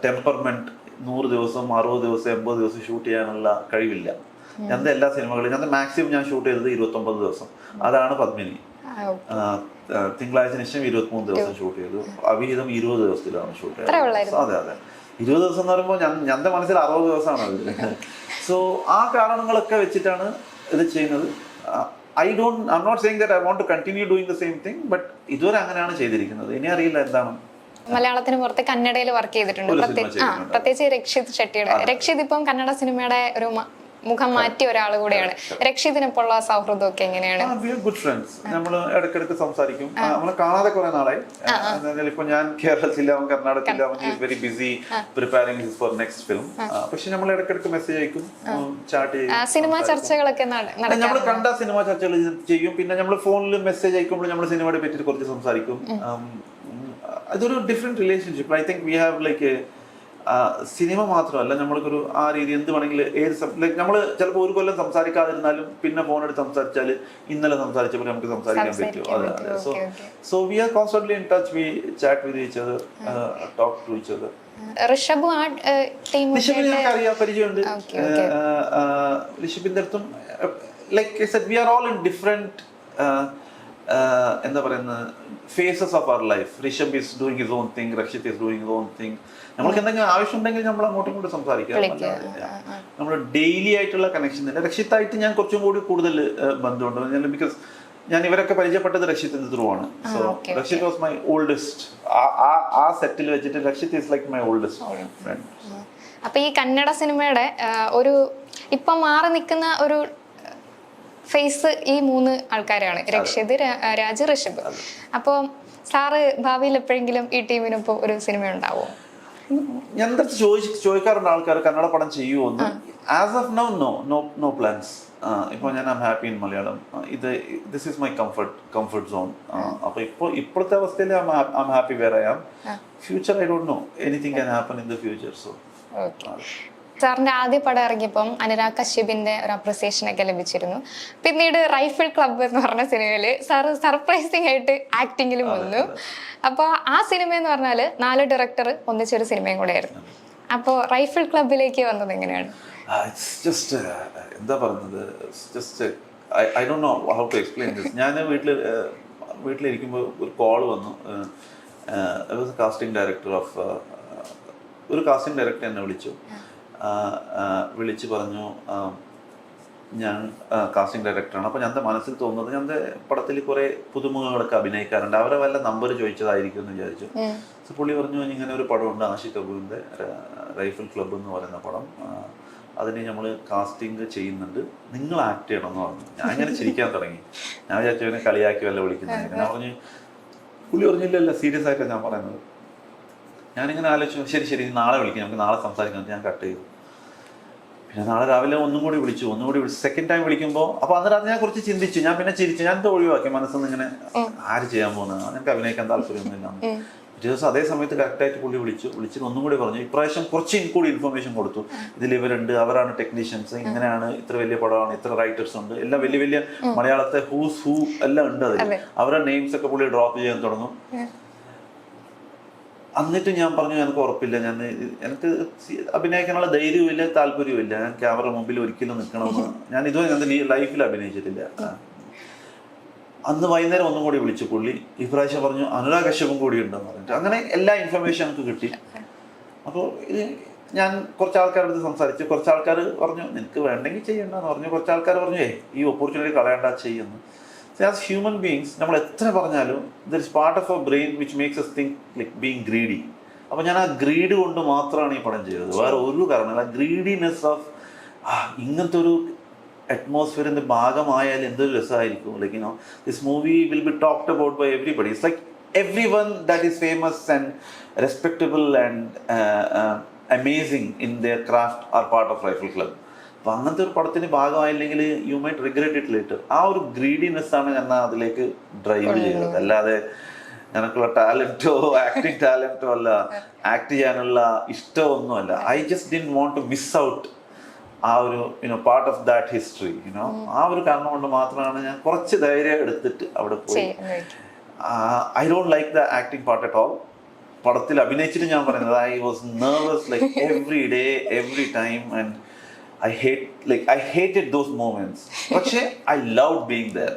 temperament 100 ദിവസം, 60 ദിവസം, 80 ദിവസം ഷൂട്ട് ചെയ്യാനുള്ള കഴിവില്ല. ഞങ്ങളുടെ എല്ലാ സിനിമകളും മാക്സിമം ഞാൻ ഷൂട്ട് ചെയ്തത് 29 ദിവസം. അതാണ് പത്മിനി. തിങ്കളാഴ്ച നിശ്ചയം 23 ദിവസം ഷൂട്ട് ചെയ്തു. അവിഹിതം 20 ദിവസത്തിലാണ് ഷൂട്ട് ചെയ്തത്. അതെ 20 ദിവസം എന്ന് പറയുമ്പോൾ ഞങ്ങളുടെ മനസ്സിൽ 60 ദിവസമാണ് അത്. സോ ആ കാരണങ്ങളൊക്കെ വെച്ചിട്ടാണ് ഇത് ചെയ്യുന്നത്. I'm not saying that I want to continue doing the same thing, but ഇതുവരെ അങ്ങനെയാണ് ചെയ്തിരിക്കുന്നത്. ഇനി അറിയില്ല എന്താണ്. മലയാളത്തിന് പുറത്ത് കന്നഡയിൽ വർക്ക് ചെയ്തിട്ടുണ്ട്, പ്രത്യേകിച്ച് രക്ഷിത് ഷെട്ടിയുടെ. രക്ഷിത് ഇപ്പം കന്നഡ സിനിമയുടെ ഒരു മുഖം മാറ്റിയ ഒരാൾ കൂടെയാണ്. രക്ഷിതിനൊപ്പമുള്ള സൗഹൃദമൊക്കെ എങ്ങനെയാണ്? Good friends. നമ്മൾ ഇടയ്ക്കിടയ്ക്ക് സംസാരിക്കും. നമ്മളെ കാണാതെ കുറെ നാളായി. ഇപ്പൊ ഞാൻ കേരളത്തില്ല, അവൻ കർണാടകത്തില്ല. അവൻ is very busy preparing his for next film. പക്ഷെ നമ്മൾ ഇടയ്ക്കിടയ്ക്ക് മെസ്സേജ് അയക്കും, ചാറ്റ് ചെയ്യും. സിനിമ ചർച്ചകളൊക്കെ നമ്മൾ കണ്ട സിനിമ ചർച്ചകൾ ചെയ്യും. പിന്നെ നമ്മൾ ഫോണിൽ മെസ്സേജ് അയക്കുമ്പോൾ നമ്മൾ സിനിമയെ പറ്റി കുറച്ച് സംസാരിക്കും. അതൊരു different relationship. I think we have like cinema മാത്രമല്ല, നമ്മൾക്കൊരു ആ രീതി എന്ത് വേണമെങ്കിൽ ഏത് ലൈക്ക് നമ്മൾ ചിലപ്പോൾ 1 കൊല്ലം സംസാരിക്കാതിരുന്നാലും പിന്നെ ഫോൺ എടുത്ത് സംസാരിച്ചാൽ ഇന്നലെ സംസാരിച്ചപ്പോൾ നമുക്ക് സംസാരിക്കാൻ പറ്റും. അതെ. So we are constantly in touch. We chat with each other, talk to each other. ഋഷഭിനെ അറിയാം, പരിചയമുണ്ട്. ഋഷഭിന്റെ അടുത്തും like we are all in different എന്താ പറയുന്നത്, phases of our life. Rishab is doing his own thing, Rakshit is doing his own thing. നമ്മൾക്ക് എന്തെങ്കിലും ആവശ്യമുണ്ടെങ്കിൽ നമ്മൾ അങ്ങോട്ടും ഇങ്ങോട്ടും സംസാരിക്കാം. നമ്മൾ ഡെയിലി ആയിട്ടുള്ള കണക്ഷൻ തന്നെ. രക്ഷിത്തായിട്ട് ഞാൻ കുറച്ചും കൂടി കൂടുതൽ ബന്ധമുണ്ട്. ബിക്കോസ് ഞാൻ ഇവരൊക്കെ പരിചയപ്പെട്ടത് രക്ഷിത്തിന്റെ ത്രൂ ആണ്. So Rakshit was my oldest. ആ സെറ്റിൽ വെച്ചിട്ട് Rakshit is like my oldest friend. അപ്പൊ ഈ കന്നഡ സിനിമയുടെ ഒരു ഇപ്പൊ മാറി നിൽക്കുന്ന ഒരു ഫേസ് ഈ 3 ആൾക്കാരാണ്, രക്ഷിത്, രാജ്, ഋഷഭ്. അപ്പോൾ സാറ് ഭാവിയിൽ എപ്പോഴെങ്കിലും ഈ ടീമിനൊപ്പം ഒരു സിനിമ ഉണ്ടാവുമോ? ഞാൻ ചോദിക്കാറുണ്ട് ആൾക്കാർ കന്നഡ പടം ചെയ്യുമോ. As of now no plans. ഇപ്പോൾ ഞാൻ I'm happy in Malayalam. This is my comfort zone. അപ്പോൾ ഇപ്പോഴത്തെ അവസ്ഥയിൽ I'm happy where I am. Future I don't know, anything can happen in the future. So സാറിന്റെ ആദ്യ പടം ഇറങ്ങിയപ്പം അനുരാഗ് കശ്യപിന്റെ ഒരു അപ്രിസിയേഷൻ ഒക്കെ ലഭിച്ചിരുന്നു. പിന്നീട് റൈഫിൾ ക്ലബ്ബ് എന്ന് പറഞ്ഞ സിനിമയിൽ സാറ് സർപ്രൈസിംഗ് ആയിട്ട് ആക്ടിങ്ങിലും വന്നു. അപ്പോൾ ആ സിനിമ എന്ന് പറഞ്ഞാൽ 4 ഡയറക്ടർ ഒന്നിച്ചൊരു സിനിമയും കൂടെ ആയിരുന്നു. അപ്പോൾ റൈഫിൾ ക്ലബിലേക്ക് വന്നത് എങ്ങനെയാണ്? എന്താ പറയുന്നത്, I don't know how to explain this. ഞാൻ വീട്ടിലിരിക്കുമ്പോൾ ഒരു കോൾ വന്നു. കാസ്റ്റിംഗ് ഡയറക്ടർ എന്നെ വിളിച്ച് പറഞ്ഞു, ഞാൻ കാസ്റ്റിംഗ് ഡയറക്ടറാണ്. അപ്പോൾ ഞാൻ മനസ്സിൽ തോന്നുന്നത്, ഞാൻ പടത്തിൽ കുറേ പുതുമുഖങ്ങളൊക്കെ അഭിനയിക്കാറുണ്ട്, അവരെ വല്ല നമ്പർ ചോദിച്ചതായിരിക്കും എന്ന് വിചാരിച്ചു. സോ പുള്ളി പറഞ്ഞു, ഇങ്ങനെ ഒരു പടമുണ്ട് ആഷിഖ് കപൂറിൻ്റെ റൈഫിൾ ക്ലബ്ബ് എന്ന് പറയുന്ന പടം, അതിന് നമ്മൾ കാസ്റ്റിംഗ് ചെയ്യുന്നുണ്ട്, നിങ്ങൾ ആക്ട് ചെയ്യണമെന്ന് പറഞ്ഞു. ഞാൻ ഇങ്ങനെ ചിരിക്കാൻ തുടങ്ങി. ഞാൻ വിചാരിച്ചു ഇവനെ കളിയാക്കി വല്ല വിളിക്കുന്നത്. ഞാൻ പറഞ്ഞു, പുള്ളി പറഞ്ഞില്ലല്ല, സീരിയസ് ആയിട്ടാണ് ഞാൻ പറയുന്നത്. ഞാനിങ്ങനെ ആലോചിച്ചു, ശരി നാളെ വിളിക്കാം, നമുക്ക് നാളെ സംസാരിക്കാം. ഞാൻ കട്ട് ചെയ്തു. പിന്നെ നാളെ രാവിലെ ഒന്നും കൂടി വിളിച്ചു. സെക്കൻഡ് ടൈം വിളിക്കുമ്പോൾ അപ്പോൾ അന്നേരം ഞാൻ കുറച്ച് ചിന്തിച്ചു. ഞാൻ പിന്നെ ചിരിച്ചു. ഞാൻ ഒഴിവാക്കി മനസ്സിൽ ഇങ്ങനെ, ആര് ചെയ്യാൻ പോകുന്നത്, ഞങ്ങൾക്ക് അഭിനയിക്കാൻ താല്പര്യമൊന്നുമില്ല. ഒരു ദിവസം അതേ സമയത്ത് കറക്റ്റായിട്ട് പുള്ളി വിളിച്ചിട്ട് ഒന്നും കൂടി പറഞ്ഞു. ഇപ്രാവശ്യം കുറച്ച് കൂടി ഇൻഫർമേഷൻ കൊടുത്തു. ഇതിൽ ഇവരുണ്ട്, അവരാണ് ടെക്നീഷ്യൻസ്, ഇങ്ങനെയാണ്, ഇത്ര വലിയ പടമാണ്, ഇത്ര റൈറ്റേഴ്സ് ഉണ്ട്, എല്ലാം വലിയ മലയാളത്തെ ഹൂസ് ഹൂ എല്ലാം ഉണ്ട് അതിൽ. അവരുടെ നെയിംസ് ഒക്കെ പുള്ളി ഡ്രോപ്പ് ചെയ്യാൻ തുടങ്ങും. എന്നിട്ട് ഞാൻ പറഞ്ഞു, എനിക്ക് ഉറപ്പില്ല, എനിക്ക് അഭിനയിക്കാനുള്ള ധൈര്യവുമില്ല, താല്പര്യവുമില്ല, ഞാൻ ക്യാമറ മുമ്പിൽ ഒരിക്കലും നിൽക്കണമെന്ന് ഞാൻ ഇതുവരെ എൻ്റെ ലൈഫിൽ അഭിനയിച്ചിട്ടില്ല. അന്ന് വൈകുന്നേരം ഒന്നും കൂടി വിളിച്ചു പുള്ളി. ഇപ്രാവശ്യം പറഞ്ഞു അനുരാഗ് കശ്യപും കൂടി ഉണ്ടെന്ന് പറഞ്ഞിട്ട്. അങ്ങനെ എല്ലാ ഇൻഫർമേഷൻ എനിക്ക് കിട്ടി. അപ്പോൾ ഞാൻ കുറച്ച് ആൾക്കാരുടെ അടുത്ത് സംസാരിച്ചു. കുറച്ച് ആൾക്കാർ പറഞ്ഞു നിനക്ക് വേണ്ടെങ്കിൽ ചെയ്യണ്ടെന്ന് പറഞ്ഞു. കുറച്ച് ആൾക്കാർ പറഞ്ഞു ഈ ഓപ്പർച്യൂണിറ്റി കളയണ്ട, ചെയ്യുന്നു. ആസ് ഹ്യൂമൻ ബീങ്സ് നമ്മൾ എത്ര പറഞ്ഞാലും there is part of our brain which makes us think like being greedy. അപ്പോൾ ഞാൻ ആ ഗ്രീഡ് കൊണ്ട് മാത്രമാണ് ഈ പടം ചെയ്തത്, വേറെ ഒരു കാരണമില്ല. ഗ്രീഡിനെസ് ഓഫ് ഇങ്ങനത്തെ ഒരു അറ്റ്മോസ്ഫിയറിൻ്റെ ഭാഗമായാൽ എന്തൊരു രസമായിരിക്കും. Like you know this movie will be talked about by everybody. It's like everyone that is famous and respectable and amazing in their craft are part of Rifle Club. അപ്പം അങ്ങനത്തെ ഒരു പടത്തിന് ഭാഗമായില്ലെങ്കിൽ you might regret it later. ആ ഒരു ഗ്രീഡിനെസ് ആണ് ഞാൻ അതിലേക്ക് ഡ്രൈവ് ചെയ്തത്. അല്ലാതെ എനിക്കുള്ള ടാലൻറ്റോ ആക്ടിങ് ടാലൻറ്റോ അല്ല, ആക്ട് ചെയ്യാനുള്ള ഇഷ്ടമൊന്നുമല്ല. I just didn't want to miss out ആ ഒരു പാർട്ട് ഓഫ് ദാറ്റ് ഹിസ്റ്ററി. ആ ഒരു കാരണം കൊണ്ട് മാത്രമാണ് ഞാൻ കുറച്ച് ധൈര്യം എടുത്തിട്ട് അവിടെ പോയി. I don't like the acting part at all. പടത്തിൽ അഭിനയിച്ചിട്ട് ഞാൻ പറയുന്നത് I was nervous like every day every time and I hated those moments. പക്ഷേ I loved being there.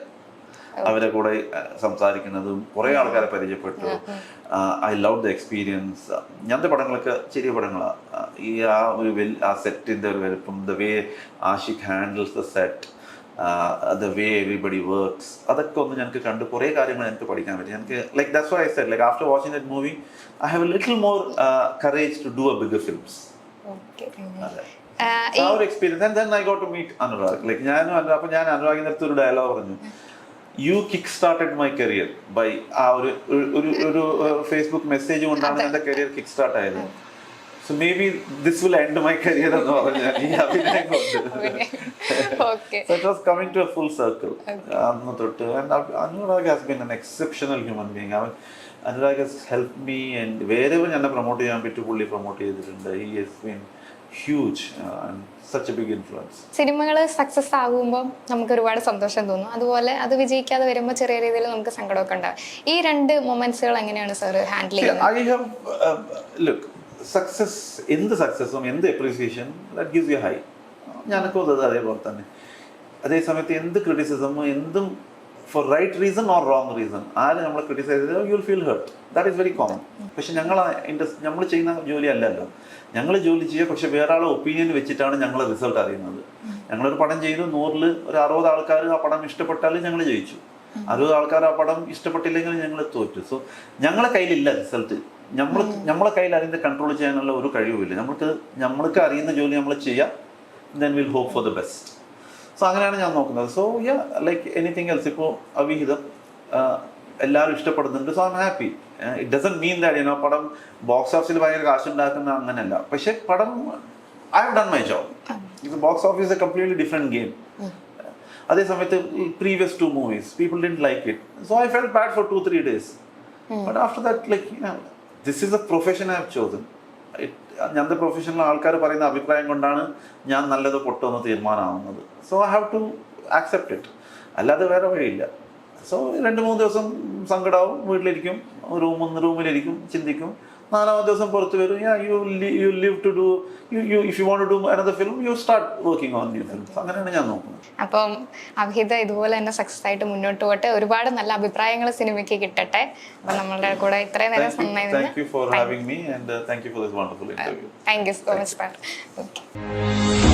അവരെ കൂടെ സംസാരിക്കുന്നതും കുറേ ആൾക്കാരെ പരിചയപ്പെട്ടു. I love the experience. ഞാനത്തെ പടങ്ങളൊക്കെ ചെറിയ പടങ്ങളാണ്. ആ സെറ്റിൻ്റെ ഒരു വലുപ്പം, the way Aashiq handles the set, the way everybody works, അതൊക്കെ ഒന്ന് ഞങ്ങൾക്ക് കണ്ട് കുറേ കാര്യങ്ങൾ എനിക്ക് പഠിക്കാൻ പറ്റി. എനിക്ക് like that's why I said like after watching that movie I have a little more courage to do a bigger films. അതെ, ആ ഒരു experience. And then I got to meet Anurag. Like ഞാൻ അനുരാഗിൻ്റെ അടുത്ത് ഒരു ഡയലോഗ് പറഞ്ഞു, you kick started my career by ആ ഒരു ഫേസ്ബുക്ക് മെസ്സേജ് കൊണ്ടാണ് എൻ്റെ കരിയർ കിക്ക് സ്റ്റാർട്ട് ആയത്. So maybe this will end my career എന്ന് പറഞ്ഞാൽ ഈ അഭിനയം കൊണ്ട്. So it was coming to a full circle. അന്ന് തൊട്ട് Anurag has been an exceptional human being. Anurag has helped me and wherever എന്നെ പ്രൊമോട്ട് ചെയ്യാൻ പറ്റും പുള്ളി പ്രൊമോട്ട് ചെയ്തിട്ടുണ്ട്. He has been huge and such a big influence. സിനിമകൾ സക്സസ് ആകുമ്പോൾ നമുക്ക് ഒരുപാട് സന്തോഷം തോന്നും, അതുപോലെ അത് വിജയിക്കാതെ വരുമ്പോൾ ചെറിയ രീതിയിൽ നമുക്ക് സങ്കടമൊക്കെ ഉണ്ടാവും. ഈ 2 മൊമെന്റ്സുകൾ എങ്ങനെയാണ് സാർ ഹാൻഡിൽ ചെയ്യുന്നത്? I have look, സക്സസ്, എന്ത് സക്സസും എന്ത് appreciation that gives you high. ഞാനൊക്കെ അതേപോലെ തന്നെ. അതേ സമയത്ത് എന്ത് ക്രിറ്റിസിസമും എന്തും for right reason or wrong reason ആര് നമ്മളെ ക്രിട്ടിസൈസ് ചെയ്താൽ you will feel hurt. That is very common. പക്ഷെ ഞങ്ങൾ നമ്മൾ ചെയ്യുന്ന ജോലി അല്ലല്ലോ. ഞങ്ങൾ ജോലി ചെയ്യുക, പക്ഷെ വേറെ ആളെ ഒപ്പീനിയൻ വെച്ചിട്ടാണ് ഞങ്ങൾ റിസൾട്ട് അറിയുന്നത്. ഞങ്ങളൊരു പടം ചെയ്തു, 100-ൽ ഒരു 60 ആൾക്കാർ ആ പടം ഇഷ്ടപ്പെട്ടാലും ഞങ്ങൾ ജയിച്ചു, 60 ആൾക്കാർ ആ പടം ഇഷ്ടപ്പെട്ടില്ലെങ്കിൽ ഞങ്ങൾ തോറ്റു. സോ ഞങ്ങളെ കയ്യിലില്ല റിസൾട്ട്. നമ്മളെ കയ്യിൽ അതിൻ്റെ കൺട്രോൾ ചെയ്യാനുള്ള ഒരു കഴിവുമില്ല. നമ്മൾക്ക് അറിയുന്ന ജോലി നമ്മൾ ചെയ്യാം, then will hope for the best. So അങ്ങനെയാണ് ഞാൻ നോക്കുന്നത്. So like anything else. ഇപ്പോൾ അവിഹിതം എല്ലാവരും ഇഷ്ടപ്പെടുന്നുണ്ട്, so I am happy. It doesn't mean that പടം ബോക്സ് ഓഫീസിൽ ഭയങ്കര കാശുണ്ടാക്കുന്ന അങ്ങനെയല്ല. പക്ഷെ പടം I have done my job. ഇത് box office a completely different game. അതേ സമയത്ത് previous 2 movies people didn't like it, so I felt bad for 2-3 days. But after that, like, this is a profession I have chosen. ഞങ്ങളുടെ പ്രൊഫഷനിൽ ആൾക്കാർ പറയുന്ന അഭിപ്രായം കൊണ്ടാണ് ഞാൻ നല്ലത് പൊട്ടുമെന്ന് തീരുമാനമാവുന്നത്. So I have to accept it, അല്ലാതെ വേറെ വഴിയില്ല. സോ 2-3 ദിവസം സങ്കടമാവും, വീട്ടിലിരിക്കും, റൂമിലിരിക്കും, ചിന്തിക്കും. 4ാമത്തെ ദിവസം പുറത്ത് വരും. you live to do if you want to do another film, you start working on new films. അങ്ങനെയാണ് ഞാൻ നോക്കുന്നത്. അപ്പം അഭിഹിത ഇതുപോലെ തന്നെ സക്സസ് ആയിട്ട് മുന്നോട്ട് പോട്ടെ, ഒരുപാട് നല്ല അഭിപ്രായങ്ങൾ സിനിമയ്ക്ക് കിട്ടട്ടെ. അപ്പം നമ്മളുടെ കൂടെ ഇത്രയും നേരം നന്നായി. Thank you for having me and thank you for this wonderful interview. Thank you so much, sir. Okay.